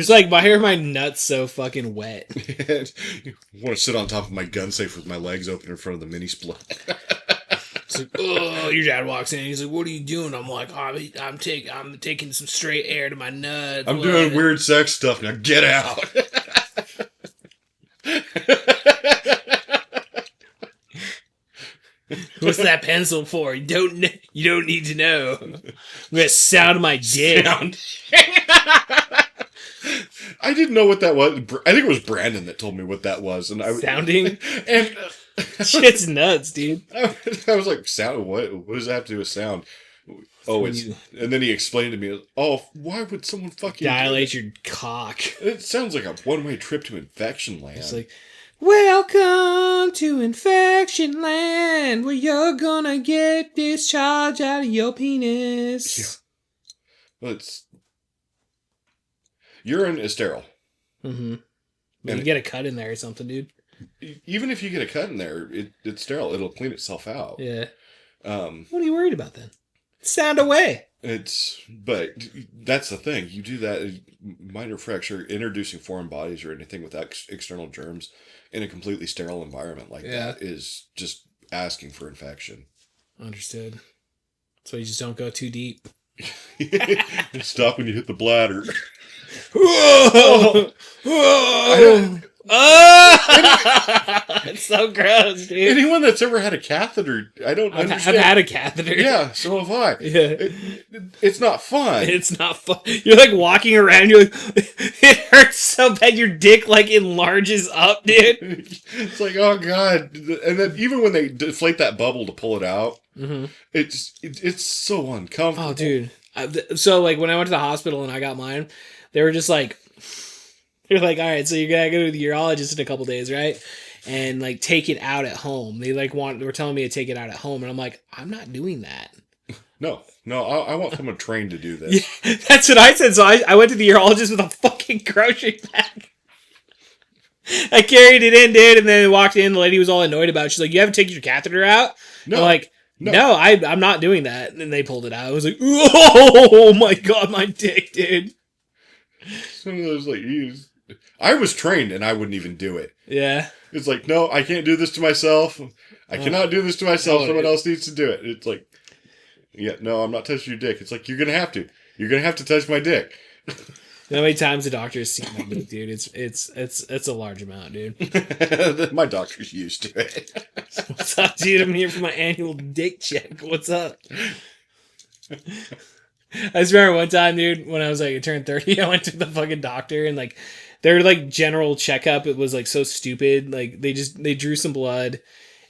It's like, why are my nuts so fucking wet? I want to sit on top of my gun safe with my legs open in front of the mini split. It's like, oh, your dad walks in. He's like, what are you doing? I'm like, I'm taking some straight air to my nuts. I'm doing weird sex stuff now. Get out. What's that pencil for? You don't need to know. I'm gonna sound my dick. I didn't know what that was. I think it was Brandon that told me what that was, and Sounding. And Shit's nuts, dude. I was like, sound? What does that have to do with sound? Oh, and then he explained to me, oh, why would someone fucking dilate your cock? It sounds like a one-way trip to infection land. It's like, welcome to infection land, where you're gonna get discharge out of your penis. Yeah. Well, urine is sterile. Mm-hmm. But you get a cut in there or something, dude. Even if you get a cut in there, it's sterile. It'll clean itself out. Yeah. What are you worried about then? Sound away. But that's the thing. You do that, minor fracture, introducing foreign bodies or anything with external germs in a completely sterile environment like that is just asking for infection. Understood. So you just don't go too deep. Stop when you hit the bladder. Whoa! It's so gross, dude. Anyone that's ever had a catheter, I don't understand. I've had a catheter. Yeah, so have I. Yeah. It's not fun. It's not fun. You're like walking around, you're like, it hurts so bad your dick like enlarges up, dude. It's like, oh God. And then even when they deflate that bubble to pull it out, it's so uncomfortable. Oh, dude. So like when I went to the hospital and I got mine, they were just like, they're like, all right, so you're gonna go to the urologist in a couple days, right? And like take it out at home. They were telling me to take it out at home, and I'm like, I'm not doing that. No, I want someone trained to do this. Yeah, that's what I said. So I went to the urologist with a fucking grocery bag. I carried it in, dude, and then I walked in. The lady was all annoyed about it. She's like, you haven't taken your catheter out? No. I'm like, no, I'm not doing that. And then they pulled it out. I was like, oh my God, my dick, dude. Some of those like, I was trained and I wouldn't even do it. Yeah. It's like, no, I can't do this to myself. I cannot do this to myself. Someone else needs to do it. It's like, yeah, no, I'm not touching your dick. It's like, you're going to have to. You're going to have to touch my dick. You know how many times the doctor has seen my dick, dude? It's a large amount, dude. My doctor's used to it. What's up, dude? I'm here for my annual dick check. What's up? I just remember one time, dude, when I was like, I turned 30, I went to the fucking doctor and like, their like general checkup, it was like so stupid. Like they drew some blood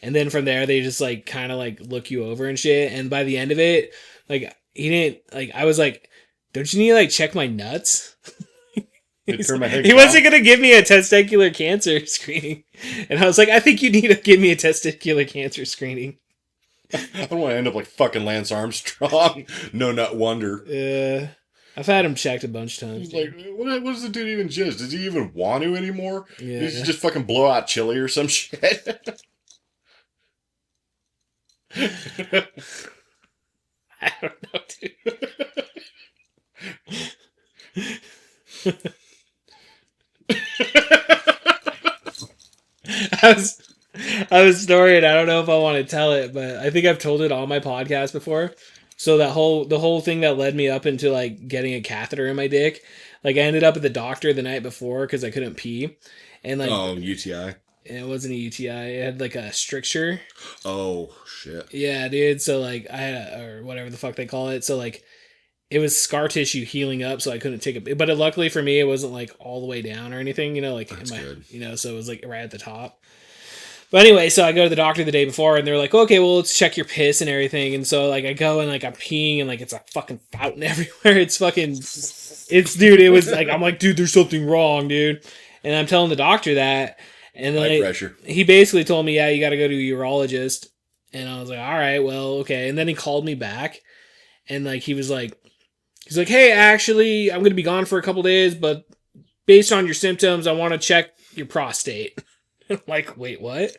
and then from there they just like kind of like look you over and shit. And by the end of it, like he didn't like, I was like, don't you need to like check my nuts? He wasn't going to give me a testicular cancer screening. And I was like, I think you need to give me a testicular cancer screening. I don't want to end up like fucking Lance Armstrong. No nut wonder. I've had him checked a bunch of times. Like, what does the dude even jizz? Does he even want to anymore? Yeah. Does he just fucking blow out chili or some shit? I don't know, dude. I have a story, and I don't know if I want to tell it, but I think I've told it on my podcast before. So the whole thing that led me up into like getting a catheter in my dick, like I ended up at the doctor the night before because I couldn't pee, and like UTI. It wasn't a UTI. It had like a stricture. Oh shit. Yeah, dude. So like I had or whatever the fuck they call it. So like it was scar tissue healing up, so I couldn't take it. But luckily for me, it wasn't like all the way down or anything. You know, like that's good. You know, so it was like right at the top. But anyway, so I go to the doctor the day before, and they're like, okay, well, let's check your piss and everything. And so, like, I go, and, like, I'm peeing, and, like, it's a fucking fountain everywhere. Dude, it was, like, I'm like, dude, there's something wrong, dude. And I'm telling the doctor that. And then high pressure. He basically told me, yeah, you got to go to a urologist. And I was like, all right, well, okay. And then he called me back, and, like, he's like, hey, actually, I'm going to be gone for a couple days, but based on your symptoms, I want to check your prostate. I'm like, wait, what?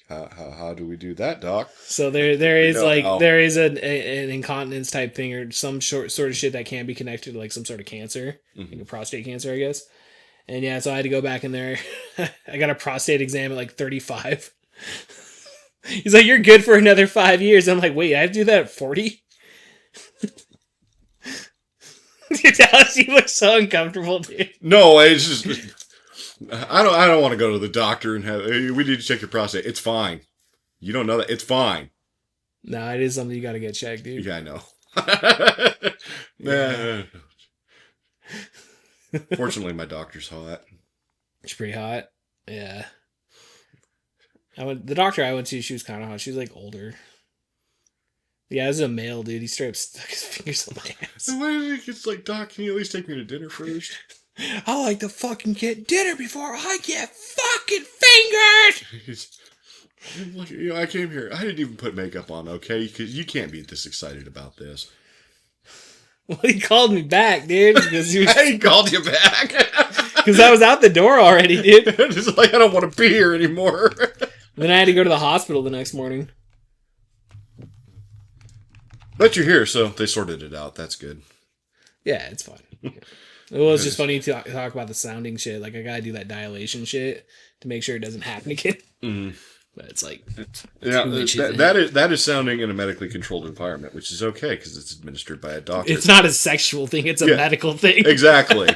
How do we do that, doc? So there is No, like no. there is an incontinence type thing or some sort of shit that can be connected to like some sort of cancer, like a prostate cancer, I guess. And yeah, so I had to go back in there. I got a prostate exam at like 35. He's like, "You're good for another 5 years." I'm like, "Wait, I have to do that at 40?" Dude, Dallas, you look so uncomfortable, dude. No, it's just I don't want to go to the doctor and have. "Hey, we need to check your prostate. It's fine. You don't know that. It's fine. No, it is something you got to get checked, dude. Yeah, I know. Nah. Fortunately, my doctor's hot. It's pretty hot. Yeah. The doctor I went to, she was kind of hot. She was like older. Yeah, as a male dude, he straight up stuck his fingers on my ass. Why did he just like, "Doc, can you at least take me to dinner first?" I like to fucking get dinner before I get fucking fingered. He's like, I came here. I didn't even put makeup on, okay? Because you can't be this excited about this. Well, he called me back, dude, because I called you back. because I was out the door already, dude. Just like, I don't want to be here anymore. Then I had to go to the hospital the next morning. But you're here, so they sorted it out. That's good. Yeah, it's fine. Well, it's just funny to talk about the sounding shit. Like, I gotta do that dilation shit to make sure it doesn't happen again. Mm-hmm. But it's like, Yeah, that is sounding in a medically controlled environment, which is okay because it's administered by a doctor. it's not a sexual thing; it's a medical thing. Exactly.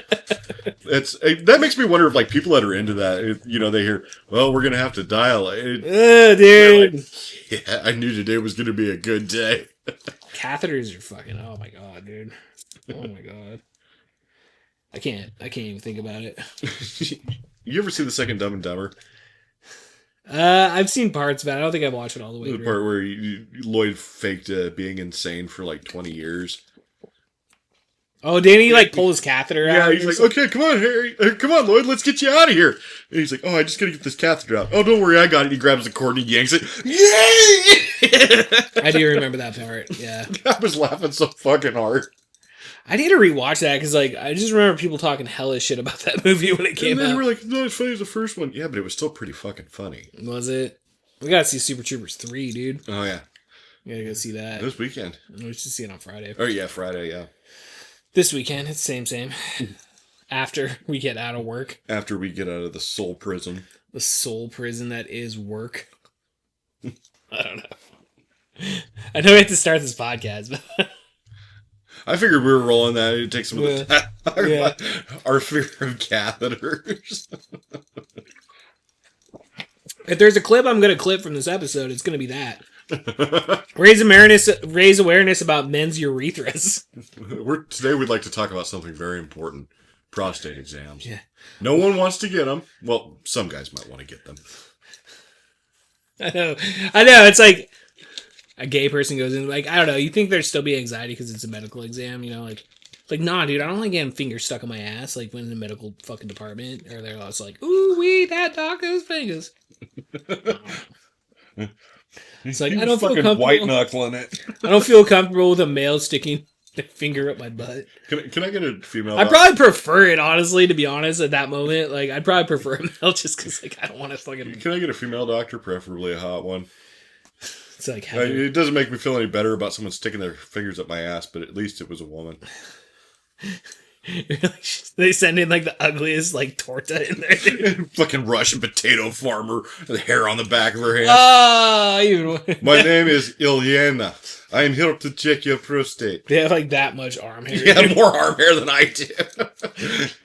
That makes me wonder if like people that are into that, they hear, "Well, we're gonna have to dilate." Dude. Like, yeah, I knew today was gonna be a good day. Catheters are fucking. Oh my god, dude. Oh my god. I can't even think about it. You ever see the second Dumb and Dumber? I've seen parts, but I don't think I've watched it all the way The through. part where Lloyd faked being insane for like 20 years. Oh, didn't he like pull his catheter out? Yeah, he's like, "Okay, come on, Harry. Come on, Lloyd, let's get you out of here." And he's like, "Oh, I just gotta get this catheter out." "Oh, don't worry, I got it." He grabs the cord and he yanks it. Yay! I do remember that part, yeah. I was laughing so fucking hard. I need to rewatch that because like I just remember people talking hellish shit about that movie when it came And then out. we're like, "Not as funny as the first one." Yeah, but it was still pretty fucking funny. Was it? We gotta see Super Troopers 3, dude. Oh, yeah. We gotta go see that. This weekend. We should see it on Friday. Oh, yeah, Friday, yeah. This weekend, it's same. After we get out of work. After we get out of the soul prison. The soul prison that is work. I don't know. I know we have to start this podcast, but I figured we were rolling that. It'd take some of the our fear of catheters. if there's a clip I'm going to clip from this episode, it's going to be that. Raise awareness about men's urethras. Today we'd like to talk about something very important. Prostate exams. Yeah. No one wants to get them. Well, some guys might want to get them. I know. It's like a gay person goes in, like, I don't know. You think there'd still be anxiety because it's a medical exam, like, nah, dude, I don't like getting fingers stuck in my ass, like, when in the medical fucking department, or they're also like, ooh, that doc, those fingers. It's like, I don't feel comfortable. White knuckling it. I don't feel comfortable with a male sticking their finger up my butt. Can I get a female? I'd probably prefer it, honestly, to be honest, at that moment. Like, I'd probably prefer a male just because, like, I don't want to fucking... Can I get a female doctor, preferably a hot one? It's like... It doesn't make me feel any better about someone sticking their fingers up my ass, but at least it was a woman. They send in, like, the ugliest, like, torta in there. Fucking Russian potato farmer, the hair on the back of her hand. My name is Ilyana. I am here to check your prostate. They have, like, that much arm hair. Yeah, more arm hair than I do.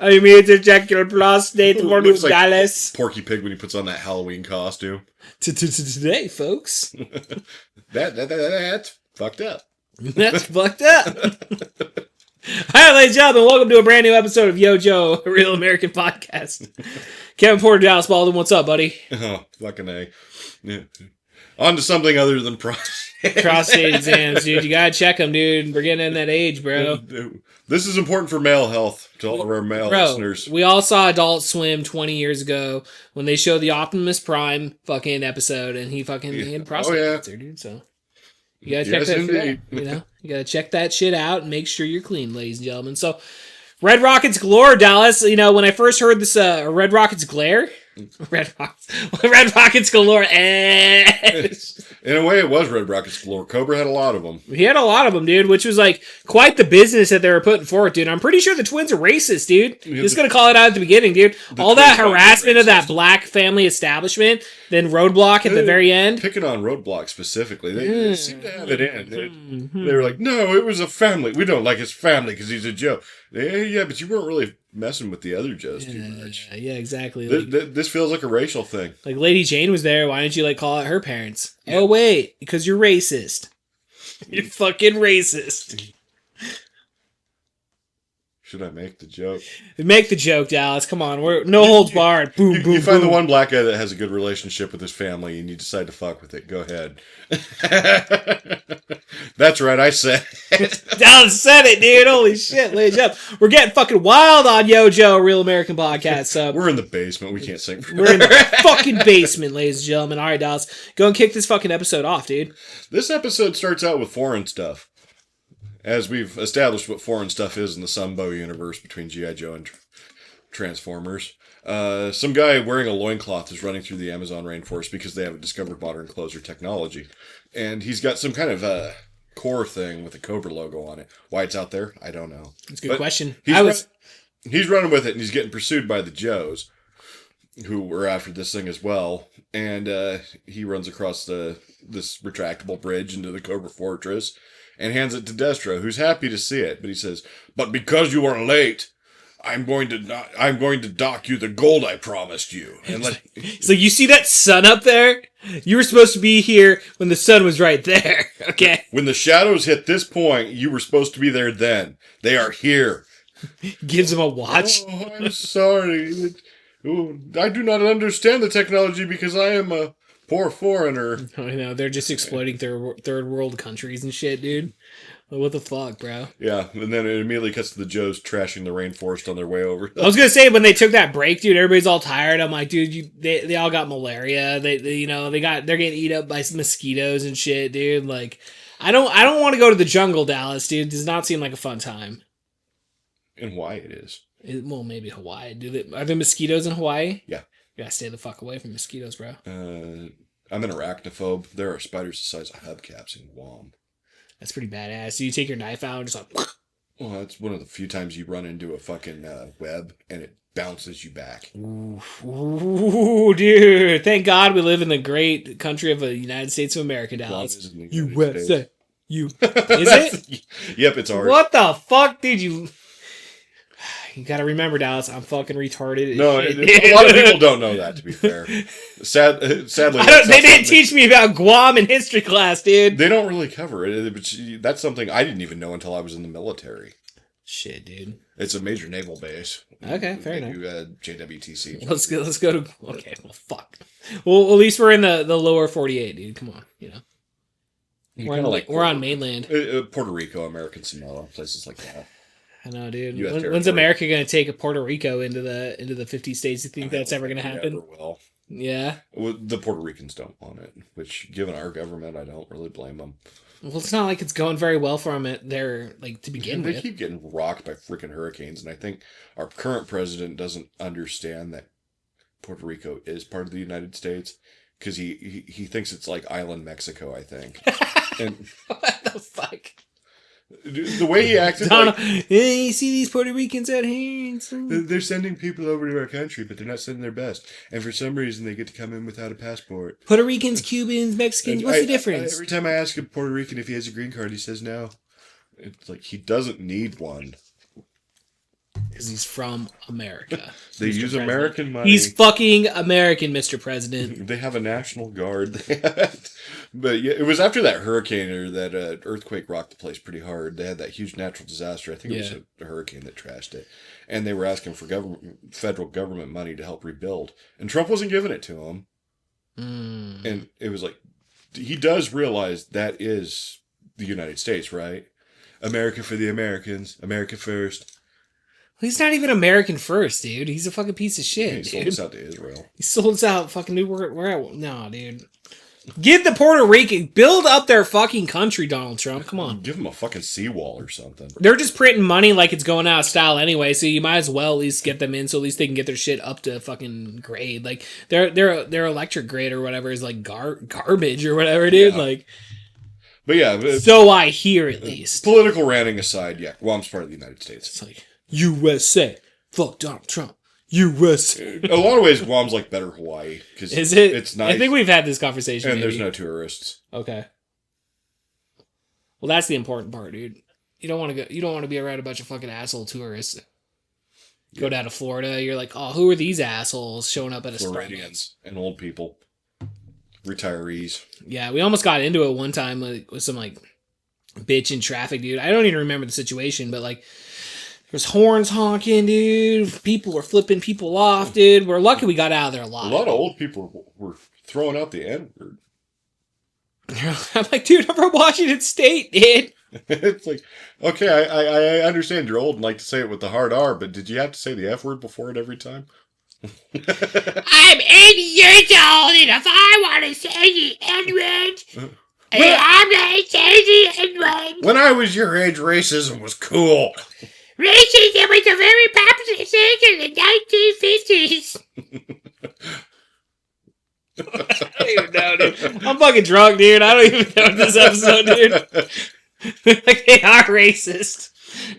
I'm here to check your prostate for Looks like Dallas. Porky Pig when he puts on that Halloween costume. Today, folks. That's fucked up. That's fucked up. All right, ladies and gentlemen, welcome to a brand new episode of Yo Joe, a Real American Podcast. Kevin Porter, Dallas Baldwin, what's up, buddy? Oh, fucking A. Yeah. On to something other than prostate exams, dude. You gotta check them, dude. We're getting in that age, bro. This is important for male health to all of our male listeners. We all saw Adult Swim 20 years ago when they showed the Optimus Prime fucking episode, and he had prostate cancer, dude. So you gotta check that shit out, You gotta check that shit out and make sure you're clean, ladies and gentlemen. So Red Rockets Galore, Dallas. When I first heard this Red Rockets Glare, Red Rockets galore. In a way, it was Red Rockets galore. Cobra had a lot of them. He had a lot of them, dude, which was like quite the business that they were putting forward, dude. I'm pretty sure the twins are racist, dude. Just gonna call it out at the beginning, dude. All that harassment of that black family establishment, then Roadblock at the very end. Picking on Roadblock specifically, they seem to have it in. They were like, no, it was a family. We don't like his family because he's a Joe. Yeah, but you weren't really messing with the other Joes too much. Yeah, exactly. This feels like a racial thing. Like Lady Jane was there. Why didn't you like call out her parents? Yeah. Oh wait, because you're racist. You're fucking racist. Should I make the joke? Make the joke, Dallas. Come on, we're no holds barred. Boom, boom. You find boom. the one black guy that has a good relationship with his family, and you decide to fuck with it. Go ahead. That's right, I said it. Dallas said it, dude. Holy shit, ladies and gentlemen. We're getting fucking wild on Yojo, Real American Podcast. So we're in the basement. We can't sing. We're in the fucking basement, ladies and gentlemen. All right, Dallas, go and kick this fucking episode off, dude. This episode starts out with foreign stuff. As we've established what foreign stuff is in the Sunbow universe between G.I. Joe and Transformers. Some guy wearing a loincloth is running through the Amazon rainforest because they haven't discovered modern clothes or technology. And he's got some kind of core thing with a Cobra logo on it. Why it's out there, I don't know. That's a good question. He's running with it, and he's getting pursued by the Joes, who were after this thing as well. And he runs across this retractable bridge into the Cobra Fortress and hands it to Destro, who's happy to see it. But he says, "But because you are late, I'm going to dock you the gold I promised you." And so you see that sun up there? You were supposed to be here when the sun was right there. Okay. When the shadows hit this point, you were supposed to be there then. They are here. Gives him a watch. Oh, I'm sorry. I do not understand the technology because I am a poor foreigner. I know, they're just exploiting third world countries and shit, dude. What the fuck, bro? Yeah, and then it immediately cuts to the Joes trashing the rainforest on their way over. I was gonna say, when they took that break, dude, everybody's all tired. I'm like, dude, they all got malaria. They're getting eat up by mosquitoes and shit, dude. Like, I don't want to go to the jungle, Dallas, dude. It does not seem like a fun time. In Hawaii, it is. Well, maybe Hawaii. Are there mosquitoes in Hawaii? Yeah. You gotta stay the fuck away from mosquitoes, bro. I'm an arachnophobe. There are spiders the size of hubcaps in Guam. That's pretty badass. So you take your knife out and just like... Well, that's one of the few times you run into a fucking web and it bounces you back. Ooh, dude. Thank God we live in the great country of the United States of America, Dallas. USA. Is it? Yep, it's ours. What the fuck, dude? You gotta remember, Dallas, I'm fucking retarded. No, a lot of people don't know that, to be fair. Sadly, they didn't teach me about Guam in history class, dude. They don't really cover it, but that's something I didn't even know until I was in the military. Shit, dude. It's a major naval base. Okay, fair enough. JWTC. Let's go to... Okay, well, fuck. Well, at least we're in the lower 48, dude. Come on, you know. We're on mainland. Puerto Rico, American Samoa, places like that. I know, dude. When's America going to take a Puerto Rico into the 50 states? You think that's ever going to happen? Never will. Yeah. Well, the Puerto Ricans don't want it, which, given our government, I don't really blame them. Well, it's not like it's going very well for them there, like, to begin with. They keep getting rocked by freaking hurricanes, and I think our current president doesn't understand that Puerto Rico is part of the United States, because he thinks it's like island Mexico, I think. And what the fuck? The way he acted, hey, you see these Puerto Ricans out here? They're sending people over to our country, but they're not sending their best. And for some reason, they get to come in without a passport. Puerto Ricans, Cubans, Mexicans, what's the difference? Every time I ask a Puerto Rican if he has a green card, he says no. It's like he doesn't need one. Because he's from America. They use American money. He's fucking American, Mr. President. They have a National Guard. But yeah, it was after that hurricane or that earthquake rocked the place pretty hard. They had that huge natural disaster. I think it was a hurricane that trashed it. And they were asking for federal government money to help rebuild. And Trump wasn't giving it to them. And it was like, he does realize that is the United States, right? America for the Americans. America first. He's not even American first, dude. He's a fucking piece of shit. He sold us out to Israel. He sold us out fucking No, dude. Give the Puerto Rican, build up their fucking country, Donald Trump. Come on. Give them a fucking seawall or something. They're just printing money like it's going out of style anyway, so you might as well at least get them in so at least they can get their shit up to fucking grade. Like, their electric grade or whatever is like garbage or whatever, dude. Yeah. Like, but yeah. So I hear at least. Political ranting aside, yeah, Guam's part of the United States. It's like, USA. Fuck Donald Trump. USA. A lot of ways, Guam's like better Hawaii. Cause Is it? It's nice. I think we've had this conversation. And maybe. there's no tourists. Okay. Well, that's the important part, dude. You don't want to go. You don't want to be around a bunch of fucking asshole tourists. Go down to Florida. You're like, oh, who are these assholes showing up at a Floridians and old people, retirees. Yeah, we almost got into it one time with some like bitch in traffic, dude. I don't even remember the situation, but like there's horns honking, dude. People were flipping people off, dude. We're lucky we got out of there alive. A lot of old people were throwing out the N-word. I'm like, dude, I'm from Washington State, dude. It's like, okay, I understand you're old and like to say it with the hard R, but did you have to say the F word before it every time? I'm 80 years old, and if I want to say the N-word, I'm going to say the N-word. When I was your age, racism was cool. Racism was a very popular thing in the 1950s. I don't even know, dude. I'm fucking drunk, dude. I don't even know this episode, dude. Like, they are racist.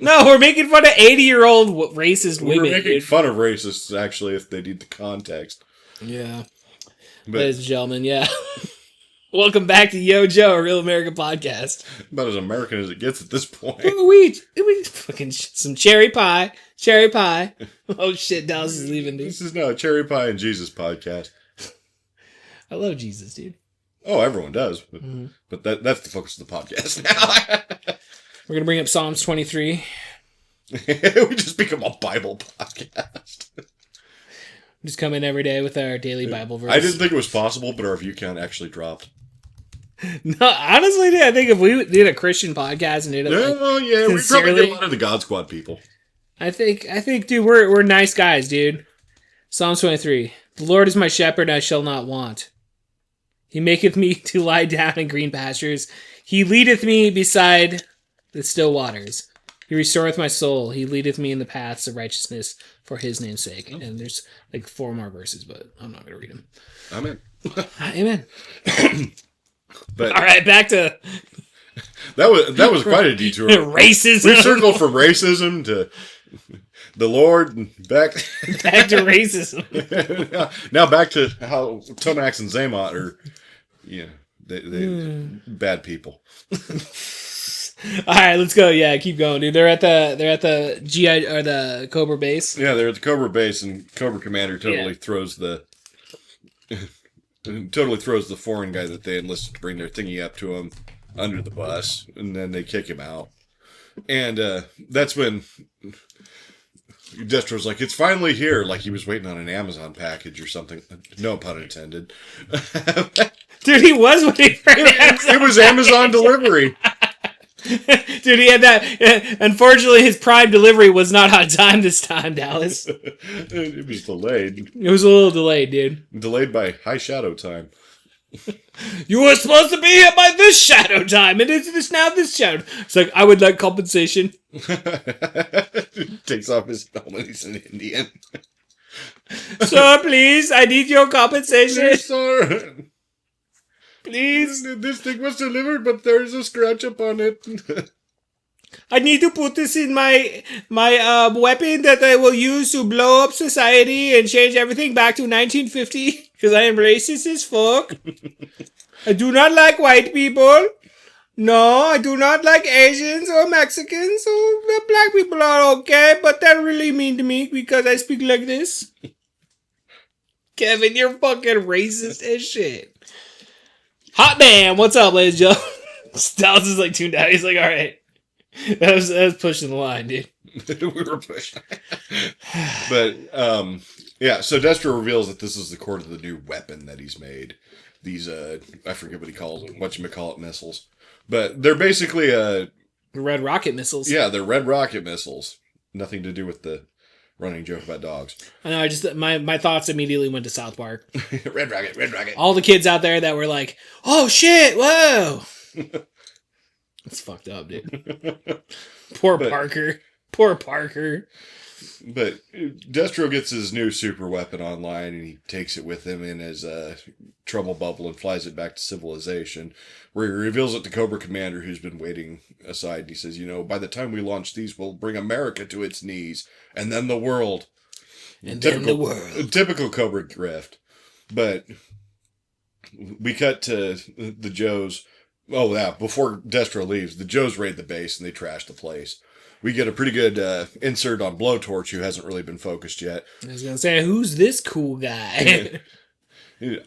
No, we're making fun of 80-year-old racist women. We're making dude. fun of racists, actually, if they need the context. Yeah. But Ladies and gentlemen, yeah. Welcome back to Yo Joe, a Real American podcast. about as American as it gets at this point. We fucking some cherry pie. Cherry pie. Oh shit, Dallas is leaving, dude. This is now a Cherry Pie and Jesus podcast. I love Jesus, dude. Oh, everyone does. But that's the focus of the podcast now. We're going to bring up Psalms 23. We just become a Bible podcast. We just come in every day with our daily Bible verse. I didn't think it was possible, but our view count actually dropped. No, honestly, dude, I think if we did a Christian podcast and did it, like, Oh, yeah, we probably sincerely, get a lot of the God Squad people. I think, dude, we're nice guys, dude. Psalms 23. The Lord is my shepherd, I shall not want. He maketh me to lie down in green pastures. He leadeth me beside the still waters. He restoreth my soul. He leadeth me in the paths of righteousness for his name's sake. And there's like 4 more verses, but I'm not going to read them. Amen. Amen. But all right, back to that was quite a detour. racism. We circled from racism to the Lord and back Back to racism. now back to how Tomax and Zaymot are, they bad people. All right, let's go. Yeah, keep going, dude. They're at the GI or the Cobra base. Yeah, they're at the Cobra base, and Cobra Commander totally throws the foreign guy that they enlisted to bring their thingy up to him under the bus, and then they kick him out. And that's when Destro's like, "It's finally here!" Like he was waiting on an Amazon package or something. No pun intended. Dude, he was waiting for Amazon. It was Amazon delivery. Dude, he had that. Unfortunately, his Prime delivery was not on time this time, Dallas. It was delayed. It was a little delayed, dude. Delayed by high shadow time. You were supposed to be here by this shadow time, and it's this now this shadow. It's like, I would like compensation. Takes off his helmet. He's an Indian. Sir, please, I need your compensation. Yes, sir. Please. This thing was delivered, but there's a scratch up on it. I need to put this in my weapon that I will use to blow up society and change everything back to 1950 because I am racist as fuck. I do not like white people. No, I do not like Asians or Mexicans. So the black people are okay, but they're really mean to me because I speak like this. Kevin, you're fucking racist as shit. Hot damn, what's up, ladies and gentlemen? Dallas is like tuned out. He's like, all right. That was pushing the line, dude. We were pushing. But, yeah, so Destro reveals that this is the core of the new weapon that he's made. These, I forget what he calls them, whatchamacallit missiles. But they're basically, Red rocket missiles. yeah, they're red rocket missiles. Nothing to do with the running joke about dogs. I know. I just my thoughts immediately went to South Park. Red Rocket, Red Rocket. All the kids out there that were like, "Oh shit! Whoa!" It's fucked up, dude. Poor Parker. Poor Parker. But Destro gets his new super weapon online, and he takes it with him in his trouble bubble and flies it back to civilization, where he reveals it to Cobra Commander, who's been waiting aside. And he says, by the time we launch these, we'll bring America to its knees, and then the world. And then the world. Typical Cobra grift. But we cut to the Joes. Oh, yeah, before Destro leaves, the Joes raid the base, and they trash the place. We get a pretty good insert on Blowtorch, who hasn't really been focused yet. I was going to say, who's this cool guy?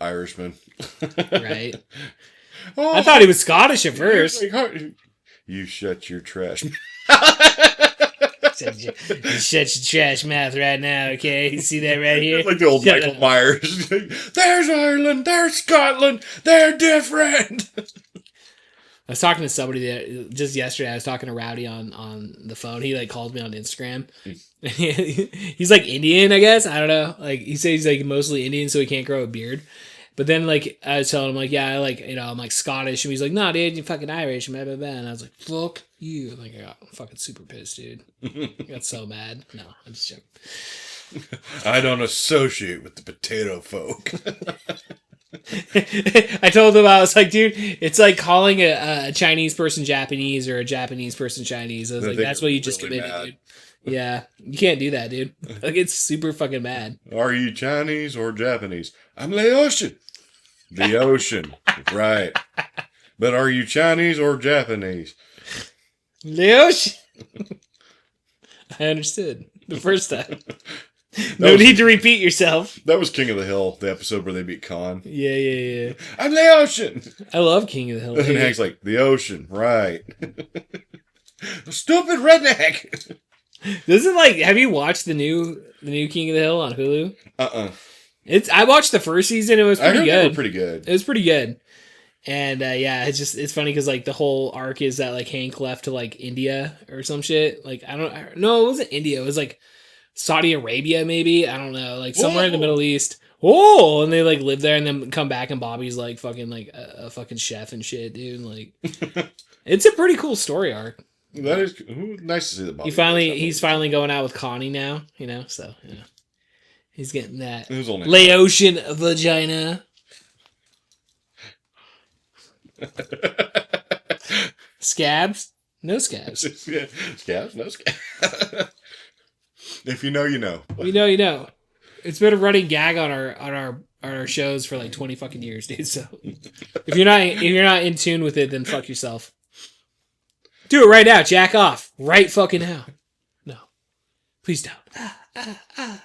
Irishman. Right. Oh, I thought he was Scottish at first. You shut your trash. You shut your trash mouth right now, okay? You see that right here? Like the old Michael Myers. There's Ireland, there's Scotland, they're different. I was talking to somebody that just yesterday. I was talking to Rowdy on the phone. He called me on Instagram. He's like Indian, I guess. I don't know. He says he's like mostly Indian, so he can't grow a beard. But then I was telling him yeah, I'm like Scottish, and he's like, no, dude, you fucking Irish, blah blah blah. And I was like, fuck you. I got fucking super pissed, dude. I got so mad. No, I'm just joking. I don't associate with the potato folk. I told him, I was like, dude, it's like calling a Chinese person Japanese or a Japanese person Chinese. I was like, that's what you just really committed, dude. Yeah, you can't do that, dude. It's super fucking bad. Are you Chinese or Japanese? I'm Laotian. The ocean, right. But are you Chinese or Japanese? Laotian. I understood the first time. No need to repeat yourself. That was King of the Hill, the episode where they beat Khan. Yeah. I'm Laotian. I love King of the Hill. And Hank's like, the ocean, right. Stupid redneck. Have you watched the new King of the Hill on Hulu? I watched the first season. It was pretty good. They were pretty good. It was pretty good. And it's funny because the whole arc is that Hank left to India or some shit. No, it wasn't India. It was Saudi Arabia, maybe. I don't know. Somewhere in the Middle East. Oh, and they live there and then come back and Bobby's fucking a fucking chef and shit, dude. It's a pretty cool story arc. That is nice to see the Bobby. He's finally going out with Connie now, so he's getting that Laotian vagina. Scabs? No scabs. Scabs? No scabs. If you know, you know. You know. It's been a running gag on our shows for 20 fucking years, dude. So if you're not in tune with it, then fuck yourself. Do it right now. Jack off right fucking now. No, please don't. I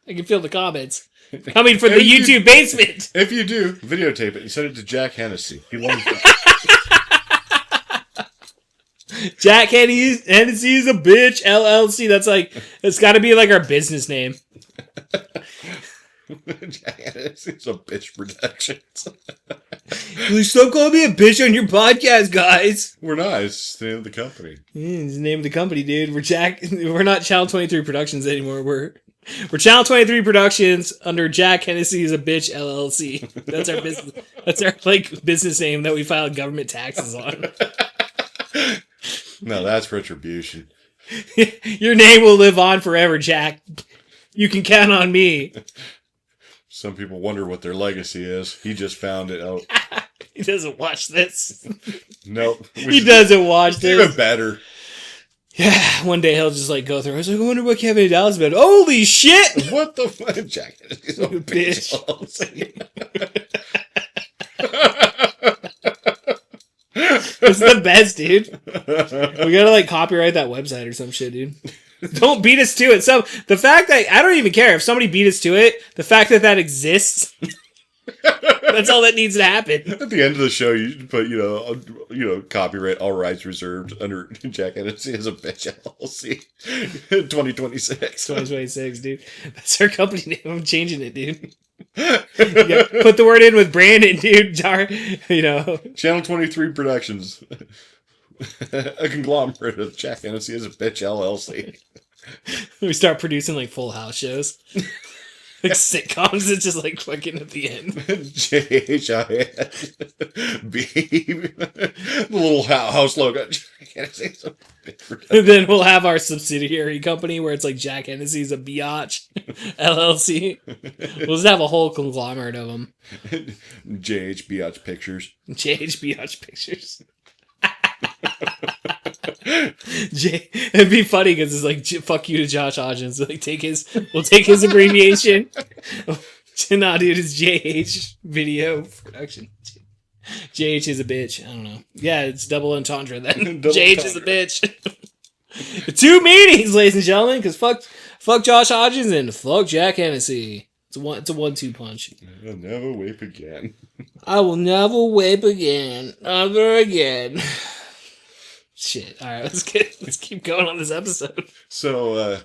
can feel the comments coming from the YouTube basement. If you do, videotape it and send it to Jack Hennessy. He loves it. Jack Hennessy is a bitch, LLC. It's got to be our business name. Jack Hennessy a bitch Productions. Please stop calling me a bitch on your podcast, guys. We're not. It's the name of the company. It's the name of the company, dude. We're not Channel 23 Productions anymore. We're Channel 23 Productions under Jack Hennessy is a bitch, LLC. That's our business. That's our business name that we file government taxes on. No, that's retribution. Your name will live on forever, Jack. You can count on me. Some people wonder what their legacy is. He just found it out. He doesn't watch this. Nope. He doesn't watch this. Even better. Yeah, one day he'll just go through. I was like, I wonder what Kevin Dallas about. Holy shit! What the fuck? Jack is a bitch. It's the best, dude. We gotta copyright that website or some shit, dude. Don't beat us to it. So the fact that I don't even care if somebody beat us to it, the fact that exists, that's all that needs to happen. At the end of the show, you put copyright, all rights reserved under Jack Hennessy as a bitch LLC. 2026. 2026, dude. That's our company name. I'm changing it, dude. Put the word in with Brandon, dude. Channel 23 Productions. A conglomerate of Jack Hennessy as a bitch LLC. We start producing like Full House shows. Like sitcoms, it's just like fucking at the end. JHIS. Beep. The little house logo. And then we'll have our subsidiary company where it's like Jack Hennessy's a biatch LLC. We'll just have a whole conglomerate of them. JH Biatch Pictures. JH Biatch Pictures. It'd be funny because it's like fuck you to Josh Hodgins. Like we'll take his abbreviation. Nah, dude, it's JH Video Production. JH is a bitch. I don't know. Yeah, it's double entendre then. JH is a bitch. 2 meetings, ladies and gentlemen, because fuck Josh Hodgins and fuck Jack Hennessy. It's a 1-2 punch. I'll never vape again. I will never vape again. Ever again. Shit. All right, let's keep going on this episode. So,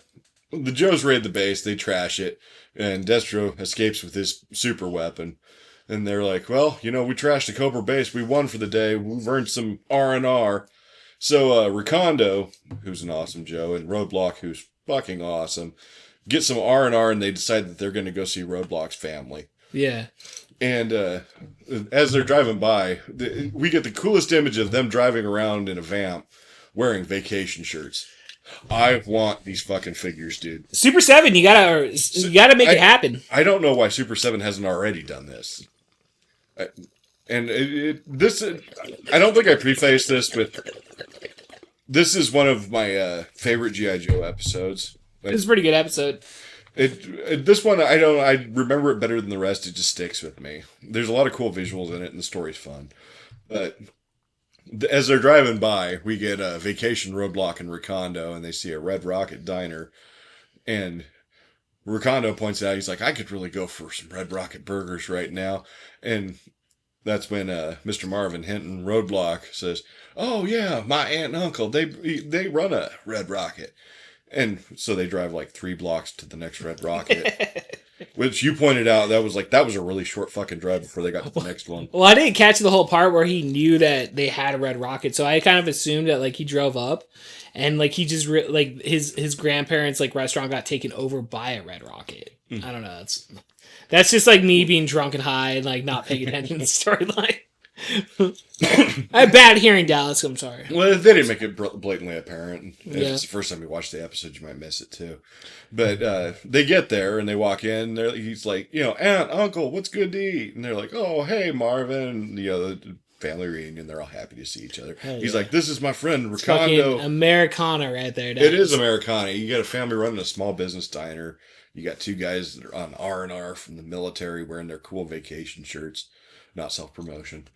the Joes raid the base, they trash it, and Destro escapes with his super weapon. And they're like, well, we trashed the Cobra base. We won for the day. We've earned some R&R. So, Ricondo, who's an awesome Joe, and Roadblock, who's fucking awesome, get some R&R, and they decide that they're going to go see Roadblock's family. Yeah. And as they're driving by, we get the coolest image of them driving around in a vamp wearing vacation shirts. I want these fucking figures, dude. Super 7, you gotta make it happen. I don't know why Super 7 hasn't already done this. And this, I don't think I prefaced this, but this is one of my favorite G.I. Joe episodes. It's a pretty good episode. This one, I remember it better than the rest. It just sticks with me. There's a lot of cool visuals in it, and the story's fun. But as they're driving by, we get a Vacation Roadblock and Ricondo, and they see a Red Rocket diner. And Ricondo points out, he's like, I could really go for some Red Rocket burgers right now. And that's when Mr. Marvin Hinton, Roadblock, says, oh yeah, my aunt and uncle, they run a Red Rocket. And so they drive like 3 blocks to the next Red Rocket, which you pointed out that was a really short fucking drive before they got to the next one. Well, I didn't catch the whole part where he knew that they had a Red Rocket, so I kind of assumed that like he drove up and like he just like his grandparents' like restaurant got taken over by a Red Rocket. I don't know. That's just like me being drunk and high and like not paying attention to the storyline. I have bad hearing, Dallas. I'm sorry. Well, they didn't make it blatantly apparent. If it's the first time you watch the episode, you might miss it too. But they get there and they walk in. He's like, aunt, uncle, what's good to eat? And they're like, oh, hey, Marvin. The family reunion. They're all happy to see each other. He's like, this is my friend Ricondo. Fucking Americana right there. Dallas. It is Americana. You got a family running a small business diner. You got 2 guys that are on R&R from the military wearing their cool vacation shirts. Not self-promotion.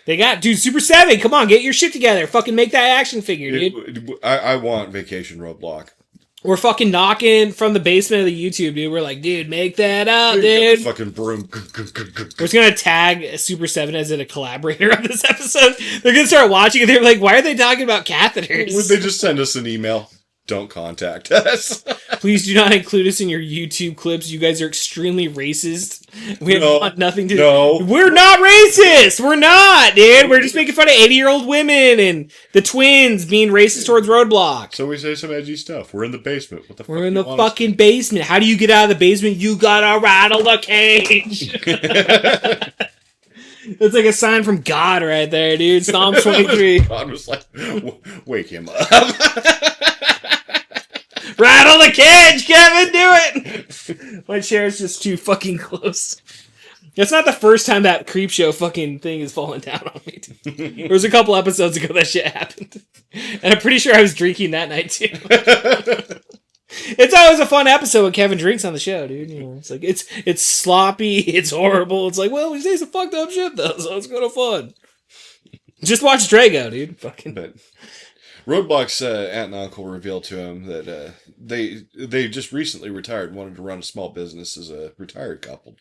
They got, dude, Super 7, come on, get your shit together. Fucking make that action figure, dude. I want Vacation Roadblock. We're fucking knocking from the basement of the YouTube, dude. We're like, dude, make that up, dude. Fucking broom. We're just gonna tag Super 7 as a collaborator on this episode. They're gonna start watching it. They're like, why are they talking about catheters? Would they just send us an email? Don't contact us. Please do not include us in your YouTube clips. You guys are extremely racist. We have nothing to do. No. We're not racist. We're not, dude. We're just making fun of 80-year-old women and the twins being racist towards Roadblock. So we say some edgy stuff. We're in the basement. What the fuck? We're in the fucking basement. How do you get out of the basement? You gotta rattle the cage. It's like a sign from God right there, dude. Psalm 23. God was like, wake him up. Rattle the cage, Kevin, do it! My chair's just too fucking close. It's not the first time that creep show fucking thing has fallen down on me. There was a couple episodes ago that shit happened. And I'm pretty sure I was drinking that night too. It's always a fun episode when Kevin drinks on the show, dude. It's like it's sloppy, it's horrible. It's like, well, we say some fucked up shit though, so it's kind of fun. Just watch Drago, dude. Fucking. But Roadblock's aunt and uncle revealed to him that they just recently retired and wanted to run a small business as a retired couple,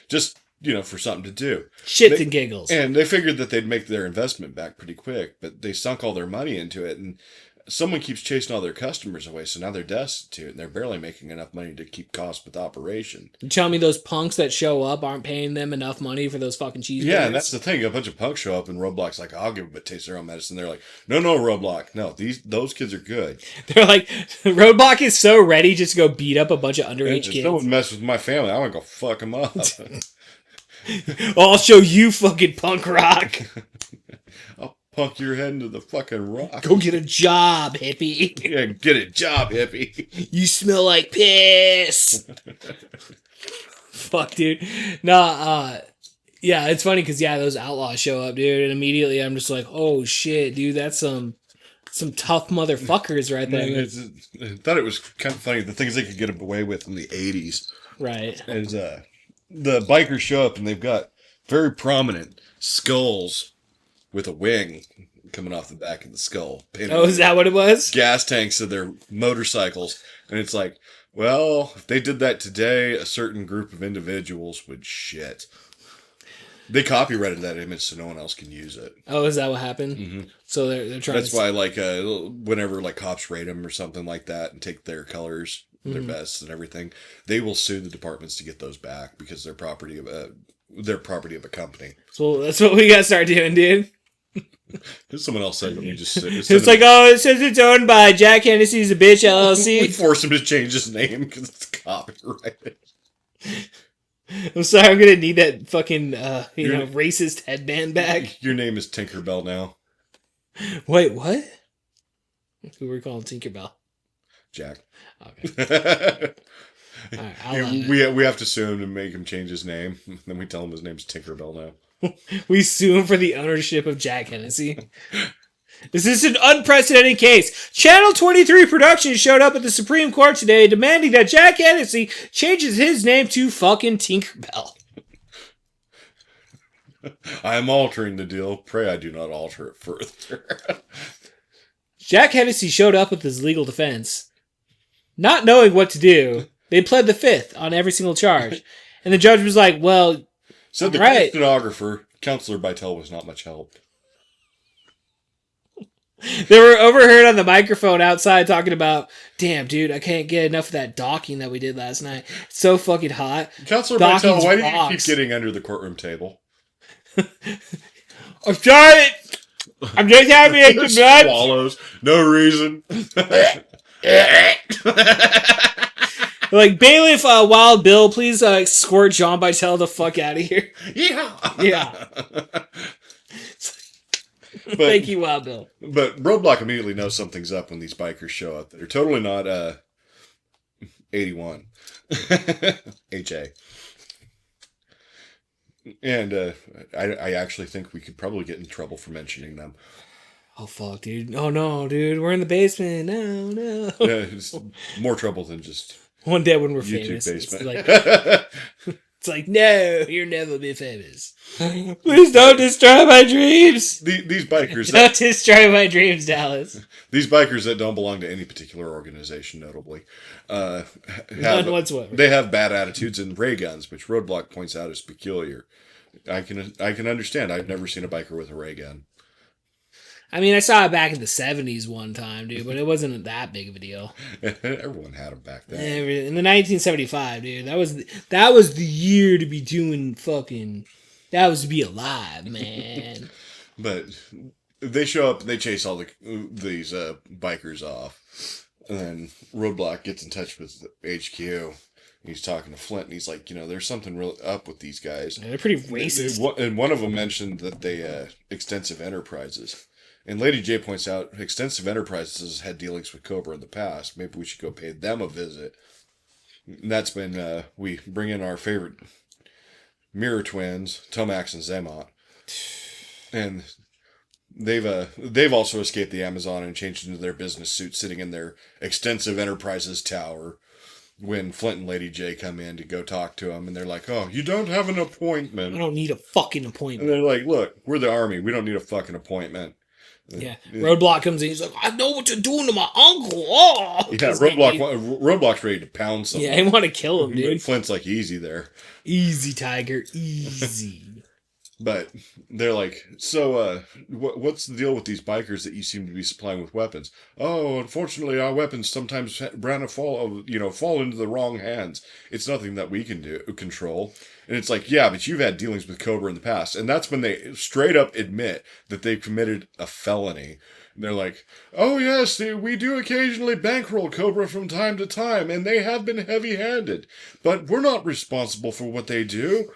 just for something to do. Shits and giggles. And they figured that they'd make their investment back pretty quick, but they sunk all their money into it. And someone keeps chasing all their customers away, so now they're destitute and they're barely making enough money to keep costs with operation. You tell me those punks that show up aren't paying them enough money for those fucking cheeseburgers? Yeah, and that's the thing. A bunch of punks show up and Roadblock's like, I'll give them a taste of their own medicine. They're like, no, Roadblock. No, those kids are good. They're like, Roadblock is so ready just to go beat up a bunch of underage kids. Don't mess with my family. I want to go fuck them up. I'll show you fucking punk rock. I'll punk your head into the fucking rock. Go get a job, hippie. Yeah, get a job, hippie. You smell like piss. Fuck, dude. Nah, yeah, it's funny because, those outlaws show up, dude, and immediately I'm just like, oh, shit, dude, that's some tough motherfuckers right there. I thought it was kind of funny, the things they could get away with in the 80s. Right. Is, the bikers show up and they've got very prominent skulls with a wing coming off the back of the skull. Oh, is that what it was? Gas tanks of their motorcycles. And it's like, well, if they did that today, a certain group of individuals would shit. They copyrighted that image so no one else can use it. Oh, is that what happened? Mm-hmm. So they're trying That's why, like, whenever, like, cops raid them or something like that and take their colors, their vests and everything, they will sue the departments to get those back because they're property of a company. So that's what we gotta start doing, dude. Someone else said, you just it's like, oh, it says it's owned by Jack Hennessy's a bitch LLC. We force him to change his name because it's copyrighted. I'm sorry, I'm gonna need that fucking racist headband back. Your name is Tinkerbell now. Wait, what? Who were we calling Tinkerbell? Jack. Okay. All right, we have to sue him to make him change his name. Then we tell him his name's Tinkerbell now. We sue him for the ownership of Jack Hennessy. This is an unprecedented case. Channel 23 Productions showed up at the Supreme Court today demanding that Jack Hennessy changes his name to fucking Tinkerbell. I am altering the deal. Pray I do not alter it further. Jack Hennessy showed up with his legal defense. Not knowing what to do, they pled the fifth on every single charge. And the judge was like, well, said the right. stenographer, Counselor Bytel was not much help. They were overheard on the microphone outside talking about, damn, dude, I can't get enough of that docking that we did last night. It's so fucking hot. Counselor Bytel, why do you keep getting under the courtroom table? I'm sorry. I'm just having some blood. Swallows. No reason. Like, bailiff Wild Bill, please escort John Bytel the fuck out of here. Yeah. Thank you, Wild Bill. But Roadblock immediately knows something's up when these bikers show up. They're totally not 81. HA. And I actually think we could probably get in trouble for mentioning them. Oh, fuck, dude. Oh, no, dude. We're in the basement. No. Yeah, it's more trouble than just one day when we're YouTube famous. basement. It's like, no, you'll never be famous. Please don't destroy my dreams. These bikers... Don't destroy my dreams, Dallas. These bikers that don't belong to any particular organization, notably, none whatsoever. They have bad attitudes and ray guns, which Roadblock points out is peculiar. I can understand. I've never seen a biker with a ray gun. I mean, I saw it back in the 70s one time, dude, but it wasn't that big of a deal. Everyone had them back then. In the 1975, dude, that was the year to be doing fucking... That was to be alive, man. But they show up and they chase all these bikers off. And then Roadblock gets in touch with HQ. He's talking to Flint, and he's like, there's something really up with these guys. Yeah, they're pretty racist. And one of them mentioned that they Extensive Enterprises. And Lady J points out, Extensive Enterprises had dealings with Cobra in the past. Maybe we should go pay them a visit. And that's when we bring in our favorite mirror twins, Tomax and Xamot. And they've also escaped the Amazon and changed into their business suits, sitting in their Extensive Enterprises tower when Flint and Lady J come in to go talk to them. And they're like, oh, you don't have an appointment. I don't need a fucking appointment. And they're like, look, we're the army. We don't need a fucking appointment. Yeah. Roadblock comes in. He's like, I know what you're doing to my uncle. Oh, yeah. Roadblock's ready to pound someone. Yeah, I want to kill him, dude. Flint's like, easy there. Easy, Tiger. Easy. But they're like, so, what's the deal with these bikers that you seem to be supplying with weapons? Oh, unfortunately, our weapons sometimes fall into the wrong hands. It's nothing that we can control. And it's like, yeah, but you've had dealings with Cobra in the past. And that's when they straight up admit that they've committed a felony. And they're like, oh, yes, we do occasionally bankroll Cobra from time to time, and they have been heavy-handed. But we're not responsible for what they do.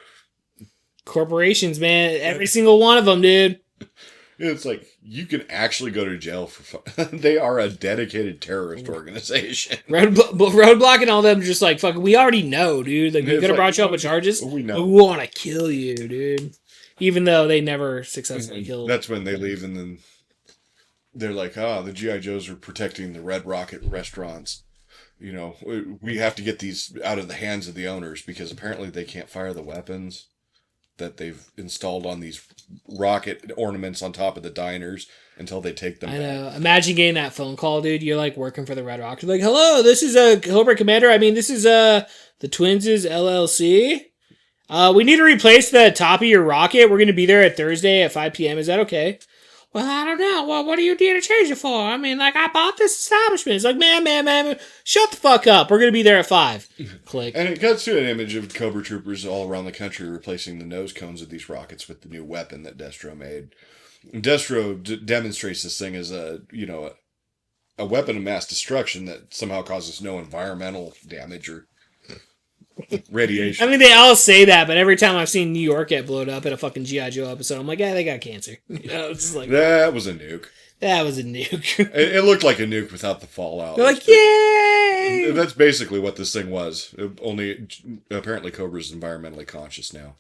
Corporations, man. Every single one of them, dude. It's like, you can actually go to jail for fun. They are a dedicated terrorist organization. Roadblock and all them just like, fucking, we already know, dude. Like, we could have brought you up with charges. We know. We want to kill you, dude. Even though they never successfully killed. That's when they leave, and then they're like, the G.I. Joes are protecting the Red Rocket restaurants. You know, we have to get these out of the hands of the owners because apparently they can't fire the weapons that they've installed on these rocket ornaments on top of the diners until they take them I back. know. Imagine getting that phone call, dude. You're like working for the Red Rocket. You're like, hello, this is Cobra Commander. I mean, this is the Twins' LLC. We need to replace the top of your rocket. We're going to be there at Thursday at 5 p.m. Is that okay? Well, I don't know. Well, what do you need to change it for? I mean, like, I bought this establishment. It's like, man, shut the fuck up. We're going to be there at 5. Click. And it cuts to an image of Cobra Troopers all around the country replacing the nose cones of these rockets with the new weapon that Destro made. Destro demonstrates this thing as a weapon of mass destruction that somehow causes no environmental damage or radiation. I mean, they all say that, but every time I've seen New York get blown up in a fucking G.I. Joe episode, I'm like, yeah, they got cancer. It's like, that was a nuke. That was a nuke. It looked like a nuke without the fallout. They're like, yay! That's basically what this thing was. Only, apparently, Cobra's environmentally conscious now.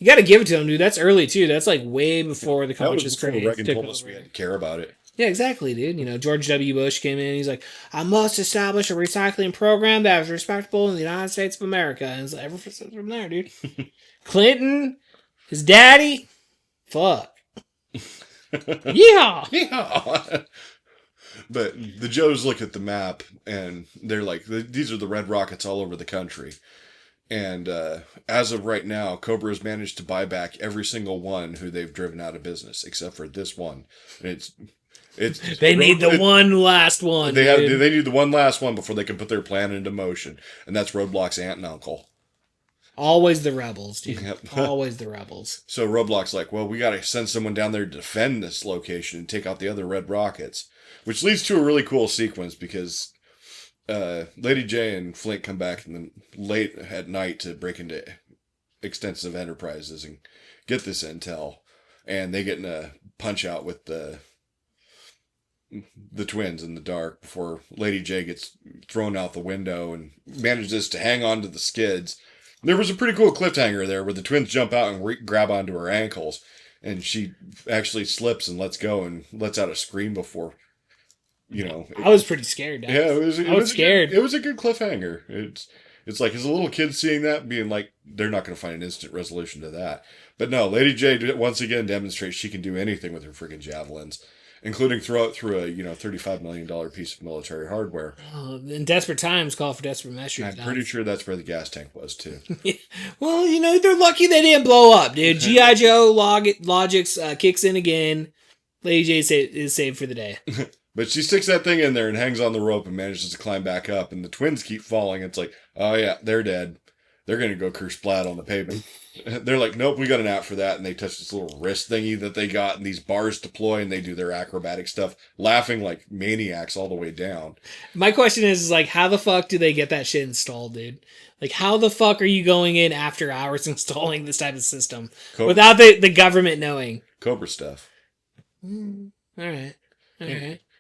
You got to give it to them, dude. That's early, too. That's like way before the conscious craze. Reagan told us we had to care about it. Yeah, exactly, dude. You know, George W. Bush came in. He's like, I must establish a recycling program that is respectable in the United States of America. And it's like, ever from there, dude. Clinton, his daddy, fuck. Yeah. Yeah. But the Joes look at the map and they're like, these are the Red Rockets all over the country. And as of right now, Cobra has managed to buy back every single one who they've driven out of business, except for this one. And they need the one last one. They need the one last one before they can put their plan into motion, and that's Roadblock's aunt and uncle. Always the rebels, dude. Yep. Always the rebels. So Roadblock's like, well, we got to send someone down there to defend this location and take out the other Red Rockets, which leads to a really cool sequence because Lady J and Flint come back late at night to break into Extensive Enterprises and get this intel, and they get in a punch out with the twins in the dark before Lady J gets thrown out the window and manages to hang on to the skids. There was a pretty cool cliffhanger there where the twins jump out and grab onto her ankles, and she actually slips and lets go and lets out a scream before, I was pretty scared. Yeah, I was scared. It was a good cliffhanger. It's like as a little kid seeing that and being like, they're not going to find an instant resolution to that. But no, Lady J once again demonstrates she can do anything with her freaking javelins, including throw it through a $35 million piece of military hardware. In desperate times, call for desperate measures. I'm pretty sure that's where the gas tank was too. Well, they're lucky they didn't blow up, dude. G.I. Joe Logics kicks in again. Lady J is saved for the day. But she sticks that thing in there and hangs on the rope and manages to climb back up. And the twins keep falling. It's like, oh yeah, they're dead. They're going to go kersplat on the pavement. They're like, nope, we got an app for that. And they touch this little wrist thingy that they got, and these bars deploy, and they do their acrobatic stuff, laughing like maniacs all the way down. My question is like, how the fuck do they get that shit installed, dude? Like, how the fuck are you going in after hours installing this type of system without the government knowing? Cobra stuff. All right.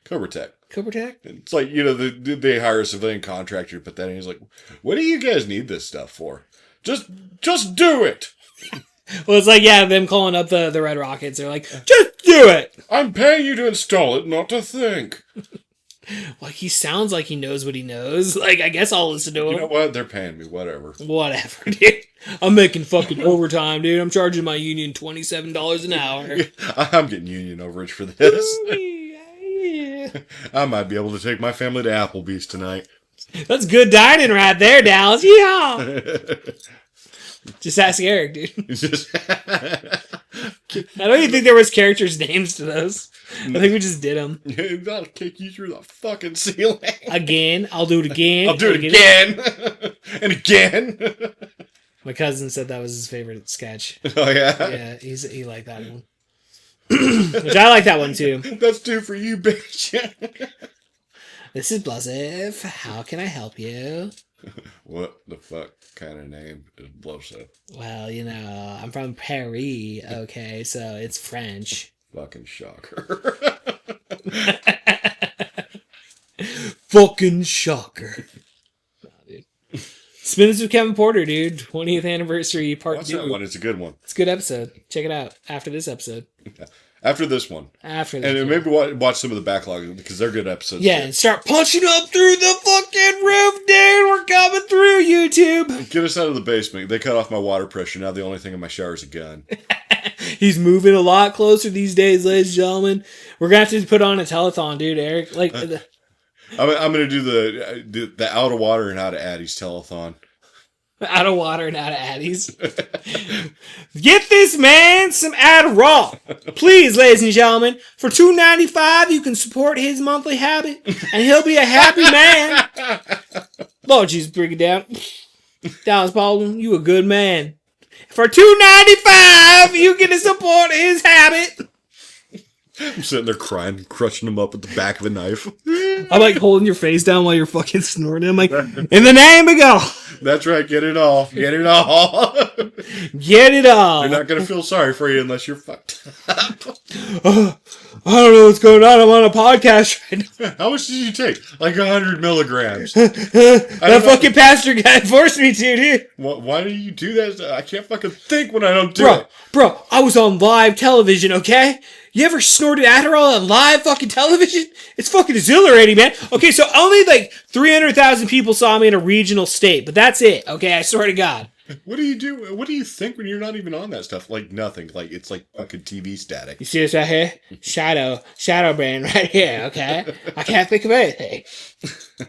Cobra Tech. Cobra Tech? It's like, they hire a civilian contractor to put that in. He's like, what do you guys need this stuff for? Just do it. Well, it's like, yeah, them calling up the Red Rockets. They're like, just do it. I'm paying you to install it, not to think. Like, he sounds like he knows what he knows. Like, I guess I'll listen to him. You know what? They're paying me. Whatever, dude. I'm making fucking overtime, dude. I'm charging my union $27 an hour. I'm getting union overage for this. I might be able to take my family to Applebee's tonight. That's good dining right there, Dallas. Yeah. Just ask Eric, dude. It's just I don't even think there was characters' names to those. I think we just did them. That'll kick you through the fucking ceiling. Again. I'll do it again. I'll do it again. And again. My cousin said that was his favorite sketch. Oh, yeah? Yeah, he liked that one. Which I like that one, too. That's two for you, bitch. This is Blosif. How can I help you? What the fuck kind of name is Blosif? Well, you know, I'm from Paris, okay, so it's French. Fucking shocker. Fucking shocker. Nah, dude. Spins with Kevin Porter, dude. 20th anniversary part 2. Watch that one. It's a good one. It's a good episode. Check it out after this episode. After this one. After this And maybe watch some of the backlog because they're good episodes. Yeah, and start punching up through the fucking roof, dude. We're coming through, YouTube. Get us out of the basement. They cut off my water pressure. Now the only thing in my shower is a gun. He's moving a lot closer these days, ladies and gentlemen. We're going to have to put on a telethon, dude, Eric. Like, I'm going to do the out of water and out of Addie's telethon. out of water and out of Addies. Get this man some Adderall. Please, ladies and gentlemen. For $2.95, you can support his monthly habit, and he'll be a happy man. Lord Jesus, bring it down. Dallas Baldwin, you a good man. For $2.95, you get to support his habit. I'm sitting there crying, crushing him up with the back of a knife. I'm like holding your face down while you're fucking snorting. I'm like, in the name of God. That's right. Get it all. Get it all. Get it all. They're not going to feel sorry for you unless you're fucked up. I don't know what's going on. I'm on a podcast right now. How much did you take? Like 100 milligrams. That fucking pastor guy forced me to, dude. Why do you do that? I can't fucking think when I don't do Bro, it. bro, I was on live television, okay? You ever snorted Adderall on live fucking television? It's fucking exhilarating, man. Okay, so only like 300,000 people saw me in a regional state, but that's it, okay? I swear to God. What do you do? What do you think when you're not even on that stuff? Like nothing. Like it's like fucking TV static. You see this right here? Shadow brain right here, okay? I can't think of anything.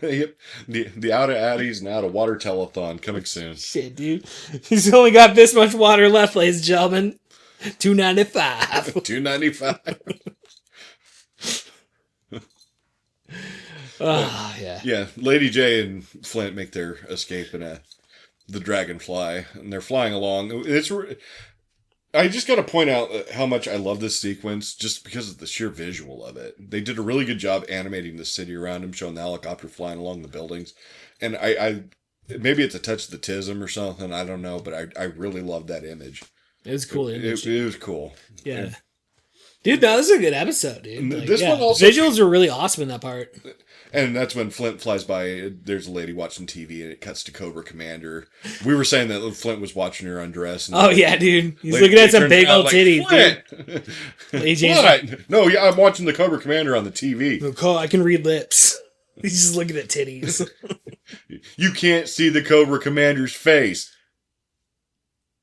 Yep. The out of Addies and out of water telethon coming soon. Shit, dude. He's only got this much water left, ladies and gentlemen. $2.95. $2.95. Oh, yeah. Yeah, Lady J and Flint make their escape in the Dragonfly, and they're flying along. I just got to point out how much I love this sequence just because of the sheer visual of it. They did a really good job animating the city around him, showing the helicopter flying along the buildings. And I maybe it's a touch of the tism or something, I don't know, but I really loved that image. It was cool. It was cool. Yeah. Dude, no, this is a good episode, dude. Like, this one also... Visuals were really awesome in that part. And that's when Flint flies by. There's a lady watching TV, and it cuts to Cobra Commander. We were saying that Flint was watching her undress. And oh, yeah, dude. He's looking at some big old titties, dude. What? No, yeah, I'm watching the Cobra Commander on the TV. Oh, I can read lips. He's just looking at titties. You can't see the Cobra Commander's face.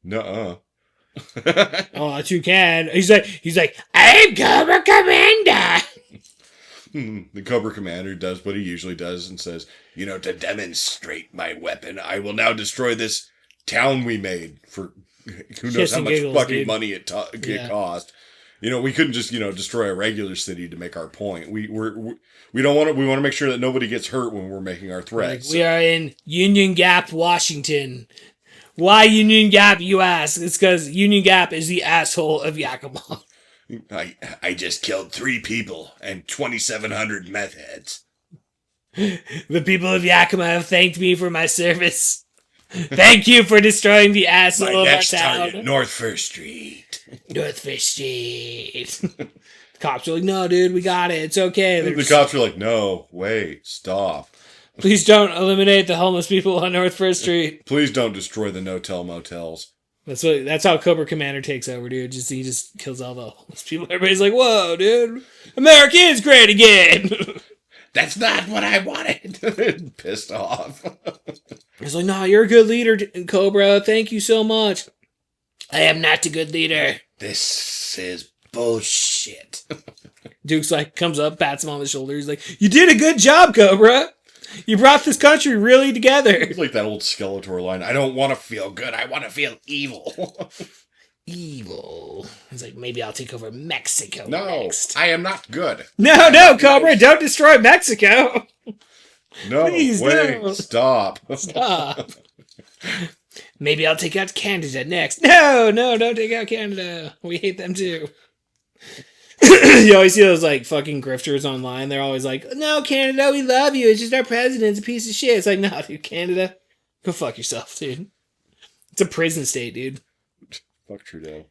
Nuh-uh. Oh, you can. He's like, I'm Cobra Commander. The Cobra Commander does what he usually does and says, to demonstrate my weapon, I will now destroy this town we made for who knows how much fucking money it cost. We couldn't just, destroy a regular city to make our point. We want to make sure that nobody gets hurt when we're making our threats. Like, we are in Union Gap, Washington. Why Union Gap, you ask? It's because Union Gap is the asshole of Yakima. I just killed 3 people and 2,700 meth heads. The people of Yakima have thanked me for my service. Thank you for destroying the asshole of our town. Target, North First Street. North First Street. The cops are like, no, dude, we got it. It's okay. The cops are like, no, wait, stop. Please don't eliminate the homeless people on North First Street. Please don't destroy the no-tell motels. That's how Cobra Commander takes over, dude. He just kills all the homeless people. Everybody's like, whoa, dude. America is great again. That's not what I wanted. Pissed off. He's like, nah, you're a good leader, Cobra. Thank you so much. I am not a good leader. This is bullshit. Duke's like, comes up, pats him on the shoulder. He's like, you did a good job, Cobra. You brought this country really together. It's like that old Skeletor line. I don't want to feel good. I want to feel evil. Evil. He's like, maybe I'll take over Mexico No, next. I am not good. No, Cobra, don't destroy Mexico. No, Please, wait, no. stop. Stop. Maybe I'll take out Canada next. No, don't take out Canada. We hate them too. You always see those like fucking grifters online. They're always like, no, Canada, we love you. It's just our president's a piece of shit. It's like, no, dude, Canada, go fuck yourself, dude. It's a prison state, dude. Fuck Trudeau.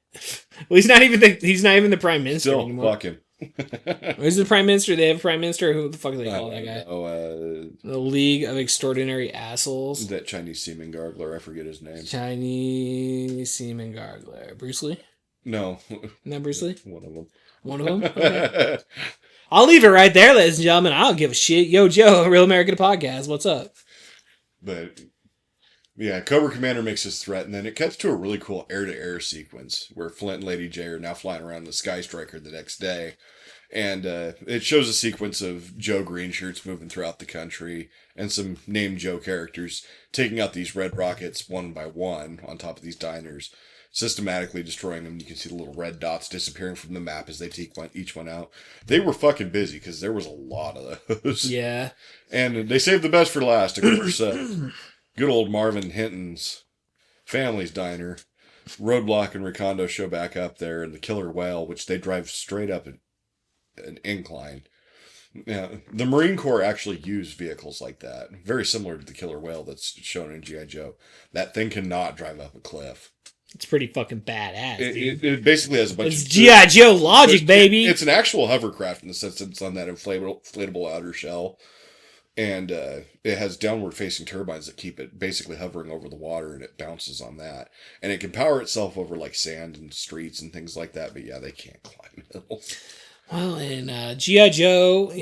Well, he's not even the prime minister Still anymore. fuck him. Who's the prime minister? They have a prime minister. Who the fuck do they call that guy? Oh, The League of Extraordinary Assholes. that Chinese semen gargler. I forget his name. Chinese semen gargler. Bruce Lee? No, Not Bruce Lee? one of them. One of them? Okay. I'll leave it right there, ladies and gentlemen. I don't give a shit. Yo, Joe, Real American Podcast. What's up? But yeah, Cobra Commander makes his threat, and then it cuts to a really cool air-to-air sequence where Flint and Lady J are now flying around the Sky Striker the next day. And it shows a sequence of Joe Greenshirts moving throughout the country and some named Joe characters taking out these red rockets one by one on top of these diners, systematically destroying them. You can see the little red dots disappearing from the map as they take each one out. They were fucking busy because there was a lot of those. Yeah. And they saved the best for last, of course. Good old Marvin Hinton's family's diner. Roadblock and Recondo show back up there, and the killer whale, which they drive straight up an incline. Yeah, the Marine Corps actually used vehicles like that, very similar to the killer whale that's shown in G.I. Joe. That thing cannot drive up a cliff. It's pretty fucking badass, dude. It basically has a bunch It's of... G.I. Joe logic, baby. It's an actual hovercraft in the sense that it's on that inflatable outer shell. And it has downward-facing turbines that keep it basically hovering over the water, and it bounces on that. And it can power itself over, like, sand and streets and things like that, but yeah, they can't climb hills. Well, in G.I. Joe,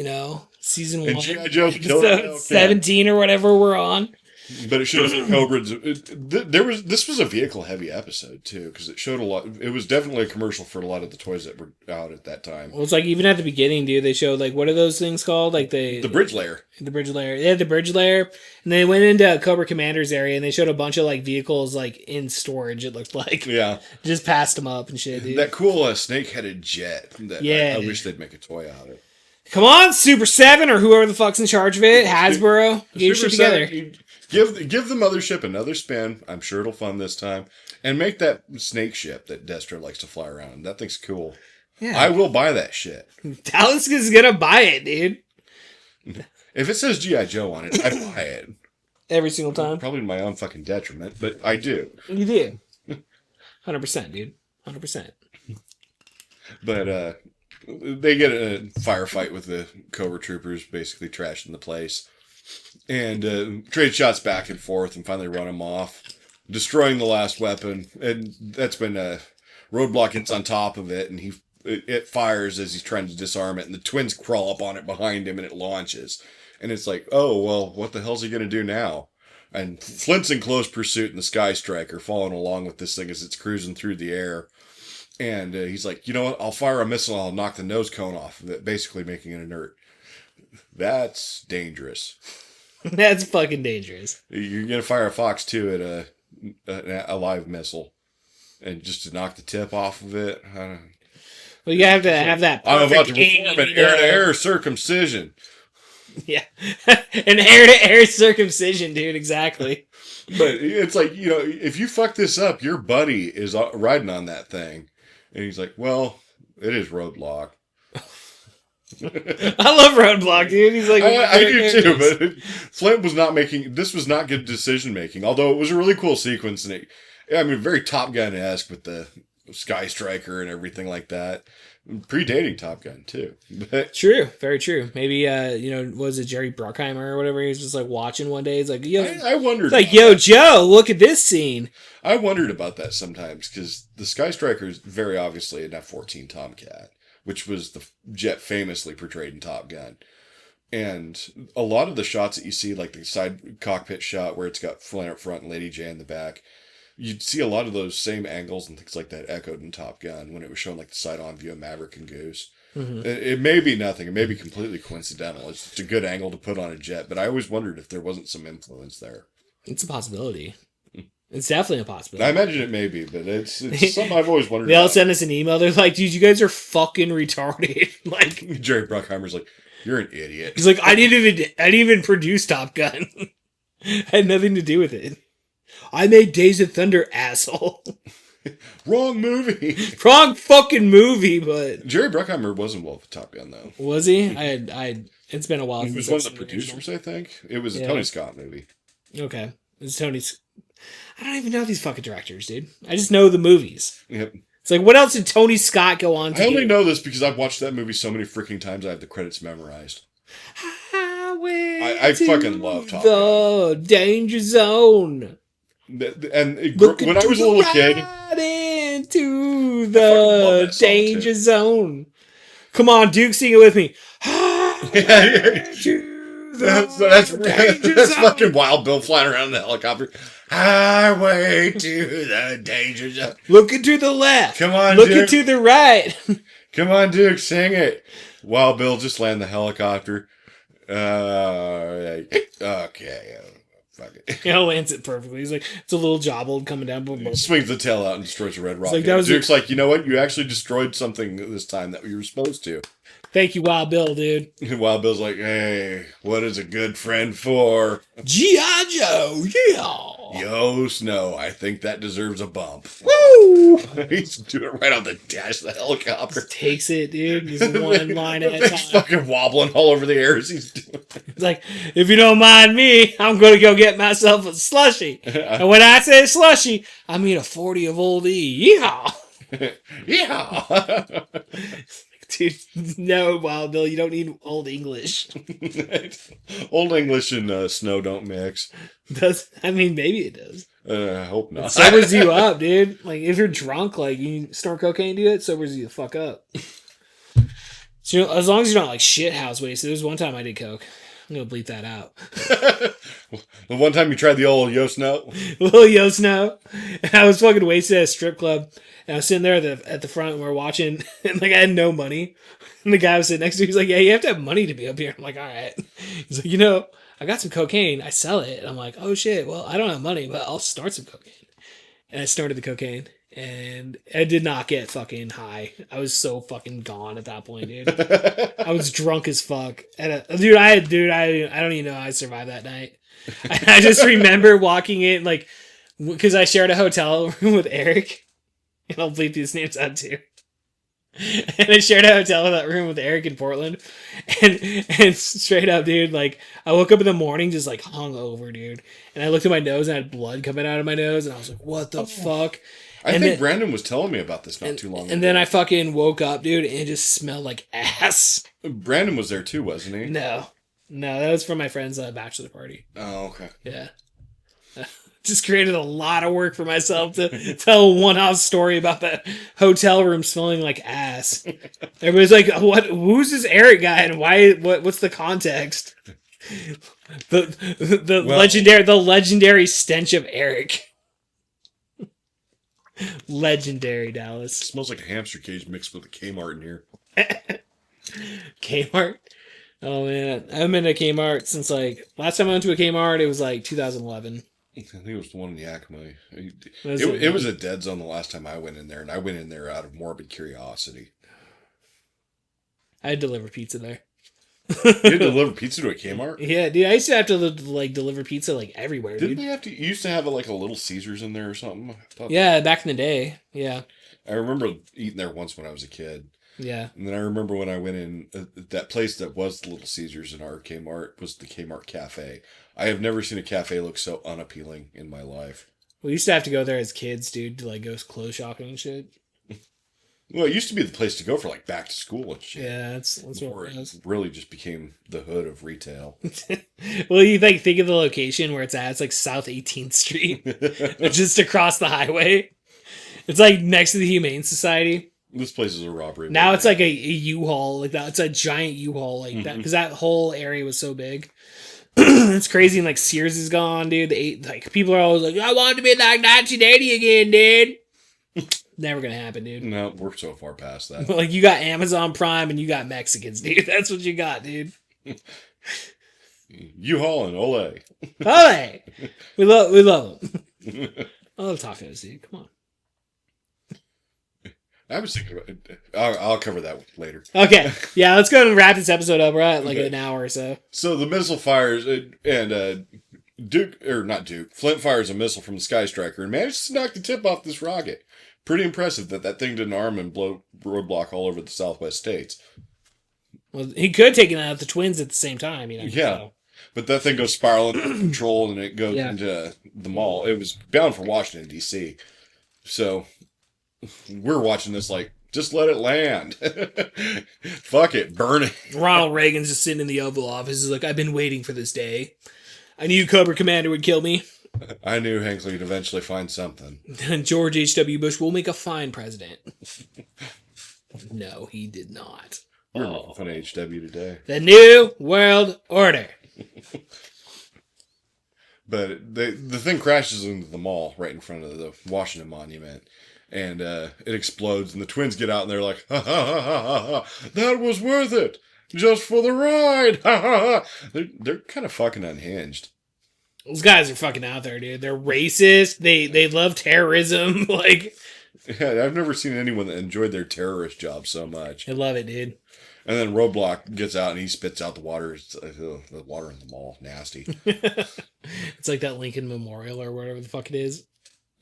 season 1, G.I. Joe's Killer episode Whale 17 or whatever we're on. But it shows Cobra's. This was a vehicle-heavy episode, too, because it showed a lot. It was definitely a commercial for a lot of the toys that were out at that time. Well, it's like even at the beginning, dude, they showed like what are those things called? Like The bridge layer. The bridge layer. They had the bridge layer, and they went into Cobra Commander's area, and they showed a bunch of like vehicles like in storage. It looked like Yeah, just passed them up and shit, dude. that cool snake-headed jet. That Yeah, I dude. wish they'd make a toy out of. Come on, Super 7 or whoever the fuck's in charge of it, Hasbro, get your shit together. Give the mothership another spin. I'm sure it'll fun this time. And make that snake ship that Destro likes to fly around. That thing's cool. Yeah, I will buy that shit. Dallas is gonna buy it, dude. If it says G.I. Joe on it, I buy it. Every single time. Probably to my own fucking detriment, but I do. You do. 100%, dude. 100%. But they get a firefight with the Cobra troopers, basically trashing the place. And trade shots back and forth and finally run him off, destroying the last weapon. And that's when Roadblock gets on top of it, and it fires as he's trying to disarm it. And the twins crawl up on it behind him, and it launches. And it's like, oh, well, what the hell's he going to do now? And Flint's in close pursuit in the Sky Striker, following along with this thing as it's cruising through the air. And he's like, you know what? I'll fire a missile. I'll knock the nose cone off of it, basically making it inert. That's dangerous. That's fucking dangerous. You're going to fire a Fox 2 at a live missile. And just to knock the tip off of it. Well, you have to have that. I'm about to perfect perform an aim, air-to-air circumcision. Yeah. An air-to-air circumcision, dude. Exactly. But it's like, if you fuck this up, your buddy is riding on that thing. And he's like, well, it is Roadblock. I love Roadblock, dude. He's like, I do too, but Flint was not this was not good decision making, although it was a really cool sequence, and very Top Gun-esque with the Sky Striker and everything like that. Predating Top Gun too. But true, very true. Maybe was it Jerry Bruckheimer or whatever? He was just like watching one day. He's like, yo, I wondered. It's like, yo, Joe, look at this scene. I wondered about that sometimes because the Sky Striker is very obviously an F-14 Tomcat, which was the jet famously portrayed in Top Gun. And a lot of the shots that you see, like the side cockpit shot where it's got Flint up front and Lady J in the back, you'd see a lot of those same angles and things like that echoed in Top Gun when it was showing like the side-on view of Maverick and Goose. Mm-hmm. It may be nothing. It may be completely coincidental. It's just a good angle to put on a jet, but I always wondered if there wasn't some influence there. It's a possibility. It's definitely a possibility. I imagine it may be, but it's something I've always wondered They all about. send us an email. They're like, dude, you guys are fucking retarded. Like, Jerry Bruckheimer's like, you're an idiot. he's like, I didn't even produce Top Gun. I had nothing to do with it. I made Days of Thunder, asshole. Wrong movie. Wrong fucking movie, but Jerry Bruckheimer was involved with Top Gun, though. was he? It's been a while. He was one of the producers, I think. It was a Tony Scott movie. Okay. It's Tony's. I don't even know these fucking directors, dude. I just know the movies. Yep. It's like, what else did Tony Scott go on to I only do? know this because I've watched that movie so many freaking times I have the credits memorized. I fucking love Top Gun. The Danger Zone. And when I was a little kid... Into I fucking love the that song, Danger too. Zone. Come on, Duke, sing it with me. That's fucking Wild Bill flying around in the helicopter. Highway to the danger zone. Looking to the left. Come on, Looking Duke. to the right. Come on, Duke, sing it. Wild Bill just land the helicopter. Okay. Fuck it. He lands it perfectly. He's like, it's a little jobbled coming down. Swings the tail out and destroys a red rocket. like, that was Duke's like, you know what? You actually destroyed something this time that you were supposed to. Thank you, Wild Bill, dude. And Wild Bill's like, hey, what is a good friend for? G.I. Joe, yeah. Yo, Snow, I think that deserves a bump. Woo! He's doing it right on the dash of the helicopter. Takes it, dude. He's one line at The a thing's time. fucking wobbling all over the air as he's doing it. He's like, if you don't mind me, I'm going to go get myself a slushy. And when I say slushy, I mean a 40 of Old E. Yeah. Yeah. Dude, no, Wild Bill, you don't need Old English. Old English and Snow don't mix. I mean, maybe it does. I hope not. It sobers you up, dude. Like, if you're drunk, like, you snort cocaine, do it sobers you the fuck up. So, you know, as long as you're not, like, shit house wasted. There was one time I did coke. I'm going to bleep that out. The one time you tried the old Yo Snow. Little Yo Snow. And I was fucking wasted at a strip club. And I was sitting there at the front and we were watching. And, like, I had no money. And the guy was sitting next to me. He's like, yeah, you have to have money to be up here. I'm like, all right. He's like, you know, I got some cocaine. I sell it. And I'm like, oh, shit. Well, I don't have money, but I'll start some cocaine. And I started the cocaine. And I did not get fucking high. I was so fucking gone at that point, dude. I was drunk as fuck. I don't even know how I survived that night. I just remember walking in, like, because I shared a hotel room with Eric. And I'll bleep these names out too. And I shared a hotel room with Eric in Portland. And straight up, dude, like, I woke up in the morning just, like, hung over, dude. And I looked at my nose and I had blood coming out of my nose. And I was like, what the fuck? I think Brandon was telling me about this not too long ago. And then I fucking woke up, dude, and it just smelled like ass. Brandon was there too, wasn't he? No, that was for my friend's bachelor party. Oh, okay. Yeah. Just created a lot of work for myself to tell a one-off story about that hotel room smelling like ass. Everybody's like, "What? Who's this Eric guy, and why? What's the context?" The legendary stench of Eric. Legendary, Dallas. It smells like a hamster cage mixed with a Kmart in here. Kmart? Oh man, I haven't been to Kmart since, like, last time I went to a Kmart, it was like 2011. I think it was the one in Yakima. Was It was a dead zone the last time I went in there, and I went in there out of morbid curiosity. I had deliver pizza there. You had to deliver pizza to a Kmart? Yeah, dude, I used to have to, like, deliver pizza, like, everywhere, Didn't dude. they have to? You used to have like a Little Caesars in there or something? I thought- Yeah, back in the day. Yeah. I remember eating there once when I was a kid. Yeah. And then I remember when I went in, that place that was the Little Caesars in our Kmart was the Kmart Cafe. I have never seen a cafe look so unappealing in my life. We used to have to go there as kids, dude, to, like, go clothes shopping and shit. Well, it used to be the place to go for, like, back to school and shit. Yeah, that's Before what it it was. really just became the hood of retail. Well, you, like, think of the location where it's at. It's, like, South 18th Street. Just across the highway. It's, like, next to the Humane Society. This place is a robbery. Now it's like a U-Haul, like that. It's a giant U-Haul like that because that whole area was so big. It's crazy. And like Sears is gone, dude. Like people are always like, I want to be like 1980 again, dude. Never gonna happen, dude. No, we're so far past that. Like you got Amazon Prime and you got Mexicans, dude. That's what you got, dude. U-Haul and Ole. Ole, we love them. I love tacos, dude. Come on. I was thinking about I'll cover that later. Okay, yeah, let's go ahead and wrap this episode up. We're at like Okay. an hour or so. So the missile fires, and Flint fires a missile from the Sky Striker and manages to knock the tip off this rocket. Pretty impressive that thing didn't arm and blow roadblock all over the Southwest states. Well, he could take it out the twins at the same time, you know. Yeah. So. But that thing goes spiraling out of control and it goes Yeah. into the mall. It was bound for Washington, D.C. So we're watching this like, just let it land. Fuck it, burn it. Ronald Reagan's just sitting in the Oval Office. He's like, I've been waiting for this day. I knew Cobra Commander would kill me. I knew Hinckley would eventually find something. And George H.W. Bush will make a fine president. No, he did not. You're making fun of HW today. The New World Order. But the thing crashes into the mall right in front of the Washington Monument. And it explodes, and the twins get out, and they're like, ha ha ha ha ha ha, that was worth it, just for the ride, ha ha ha. They're kind of fucking unhinged. Those guys are fucking out there, dude. They're racist. They love terrorism. Like, Yeah, I've never seen anyone that enjoyed their terrorist job so much. I love it, dude. And then Roadblock gets out, and he spits out the water. It's, the water in the mall, nasty. It's like that Lincoln Memorial or whatever the fuck it is.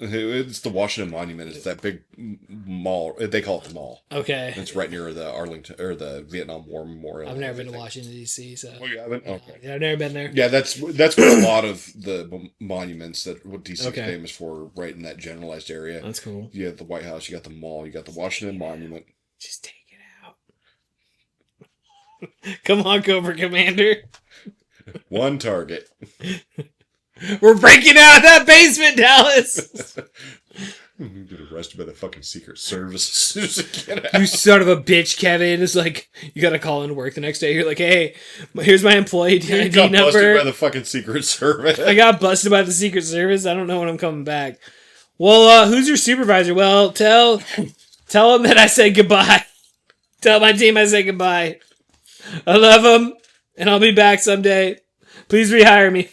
It's the Washington Monument. It's that big mall. They call it the mall. Okay. It's right near the Arlington or the Vietnam War Memorial. I've never been to Washington, D.C., so. Oh, you haven't? Okay. Yeah, I've never been there. Yeah, that's where a lot of the monuments that what DC Okay. is famous for, right in that generalized area. That's cool. You have the White House, you got the mall, you got the Washington Monument. Just take it out. Come on, Cobra Commander. One target. We're breaking out of that basement, Dallas. You get arrested by the fucking Secret Service as soon as you get out. You son of a bitch, Kevin. It's like, you gotta call in work the next day. You're like, hey, here's my employee You ID got busted by number. the fucking Secret Service. I got busted by the Secret Service. I don't know when I'm coming back. Well, who's your supervisor? Well, tell him that I said goodbye. Tell my team I said goodbye. I love them, and I'll be back someday. Please rehire me.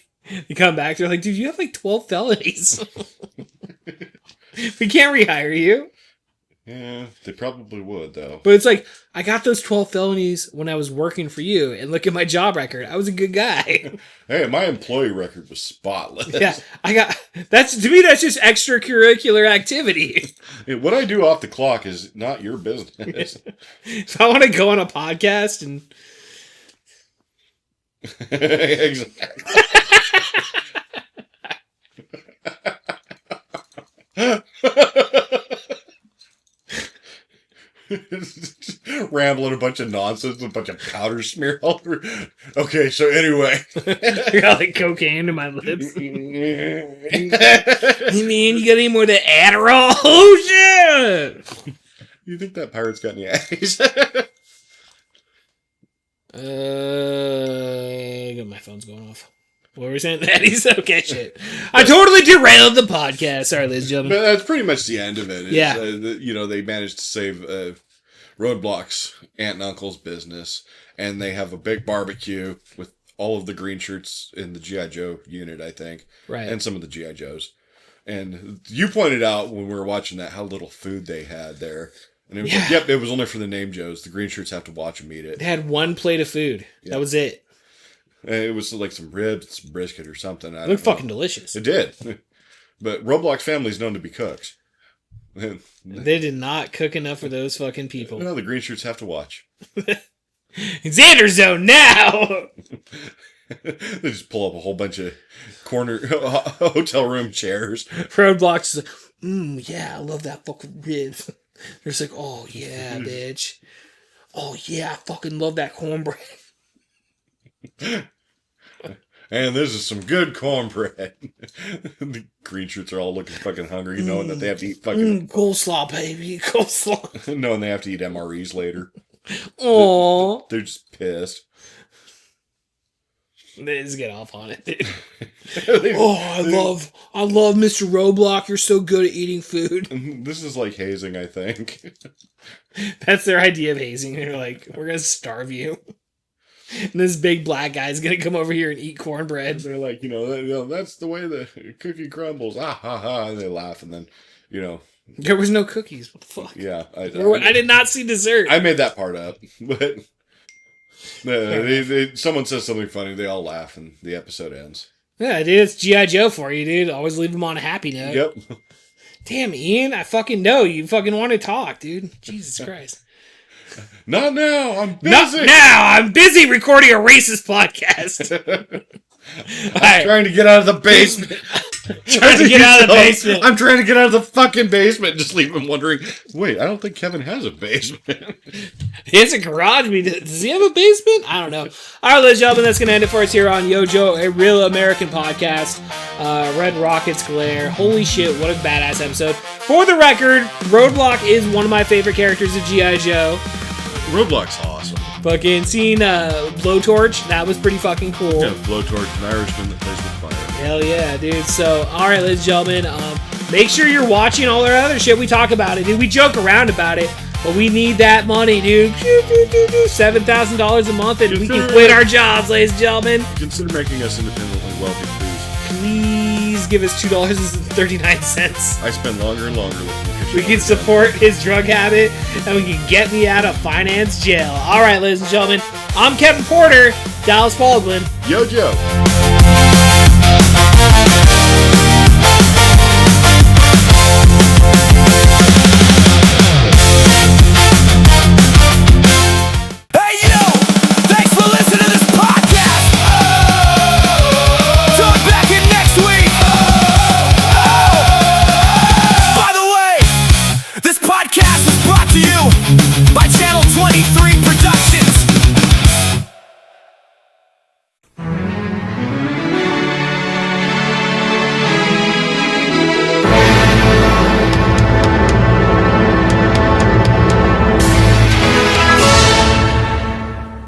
You come back, they're like, dude, you have like 12 felonies. We can't rehire you. Yeah, they probably would, though. But it's like, I got those 12 felonies when I was working for you, and look at my job record. I was a good guy. Hey, my employee record was spotless. Yeah, to me, that's just extracurricular activity. What I do off the clock is not your business. If I want to go on a podcast and... Exactly. Rambling a bunch of nonsense, a bunch of powder smear all over. Okay, so anyway. I got like cocaine in my lips. Hey man, you got any more of the Adderall? Oh shit! You think that pirate's got any eyes? My phone's going off. What were we saying? Eddie's okay, shit. I totally derailed the podcast. Sorry, ladies and But gentlemen. that's pretty much the end of it. It's, Yeah. They managed to save Roadblock's aunt and uncle's business, and they have a big barbecue with all of the green shirts in the G.I. Joe unit, I think, Right. and some of the G.I. Joes. And you pointed out when we were watching that how little food they had there. And it was like, yep, it was only for the name Joes. The green shirts have to watch them eat it. They had one plate of food. Yeah. That was it. And it was like some ribs, some brisket or something. It looked fucking delicious. It did. But Roblox family is known to be cooks. They did not cook enough for those fucking people. No, the green shirts have to watch. Xander Zone now! They just pull up a whole bunch of corner hotel room chairs. Roadblocks is like, yeah, I love that fucking ribs. They're just like, oh yeah, bitch. Oh yeah, I fucking love that cornbread. And this is some good cornbread. The green shirts are all looking fucking hungry, knowing that they have to eat fucking... Coleslaw, baby, coleslaw. knowing they have to eat MREs later. Aww. They're just pissed. They just get off on it, dude. I love Mr. Roblox. You're so good at eating food. This is like hazing, I think. That's their idea of hazing. They're like, we're gonna starve you. And this big black guy's gonna come over here and eat cornbread. They're like, that's the way the cookie crumbles. Ah ha ha. And they laugh, and then, there was no cookies. What the fuck? Yeah, I did not see dessert. I made that part up, but someone says something funny, they all laugh, and the episode ends. Yeah, dude, it's G.I. Joe for you, dude. Always leave them on a happy note. Yep. Damn, Ian, I fucking know you fucking want to talk, dude. Jesus Christ. Not now. I'm busy. Not now. I'm busy recording a racist podcast. I'm trying to get out of the basement. Trying to get out of the basement. I'm trying to get out of the fucking basement. Just leave him wondering, wait, I don't think Kevin has a basement. He has a garage. Does he have a basement? I don't know. All right, ladies and gentlemen, that's going to end it for us here on Yojo, a real American podcast. Red Rockets Glare. Holy shit, what a badass episode. For the record, Roadblock is one of my favorite characters of G.I. Joe. Roadblock's awesome. Fucking seeing Blowtorch, that was pretty fucking cool. Yeah, Blowtorch, an Irishman that plays with fire. Hell yeah, dude. So, all right, ladies and gentlemen, make sure you're watching all our other shit. We talk about it, dude. We joke around about it, but we need that money, dude. $7,000 a month, and we can quit our jobs, ladies and gentlemen. Consider making us independently wealthy, please. Please give us $2.39. I spend longer and longer looking at we can support his drug habit, and we can get me out of finance jail. All right, ladies and gentlemen, I'm Kevin Porter, Dallas Baldwin. Yo, Joe. By Channel 23 Productions.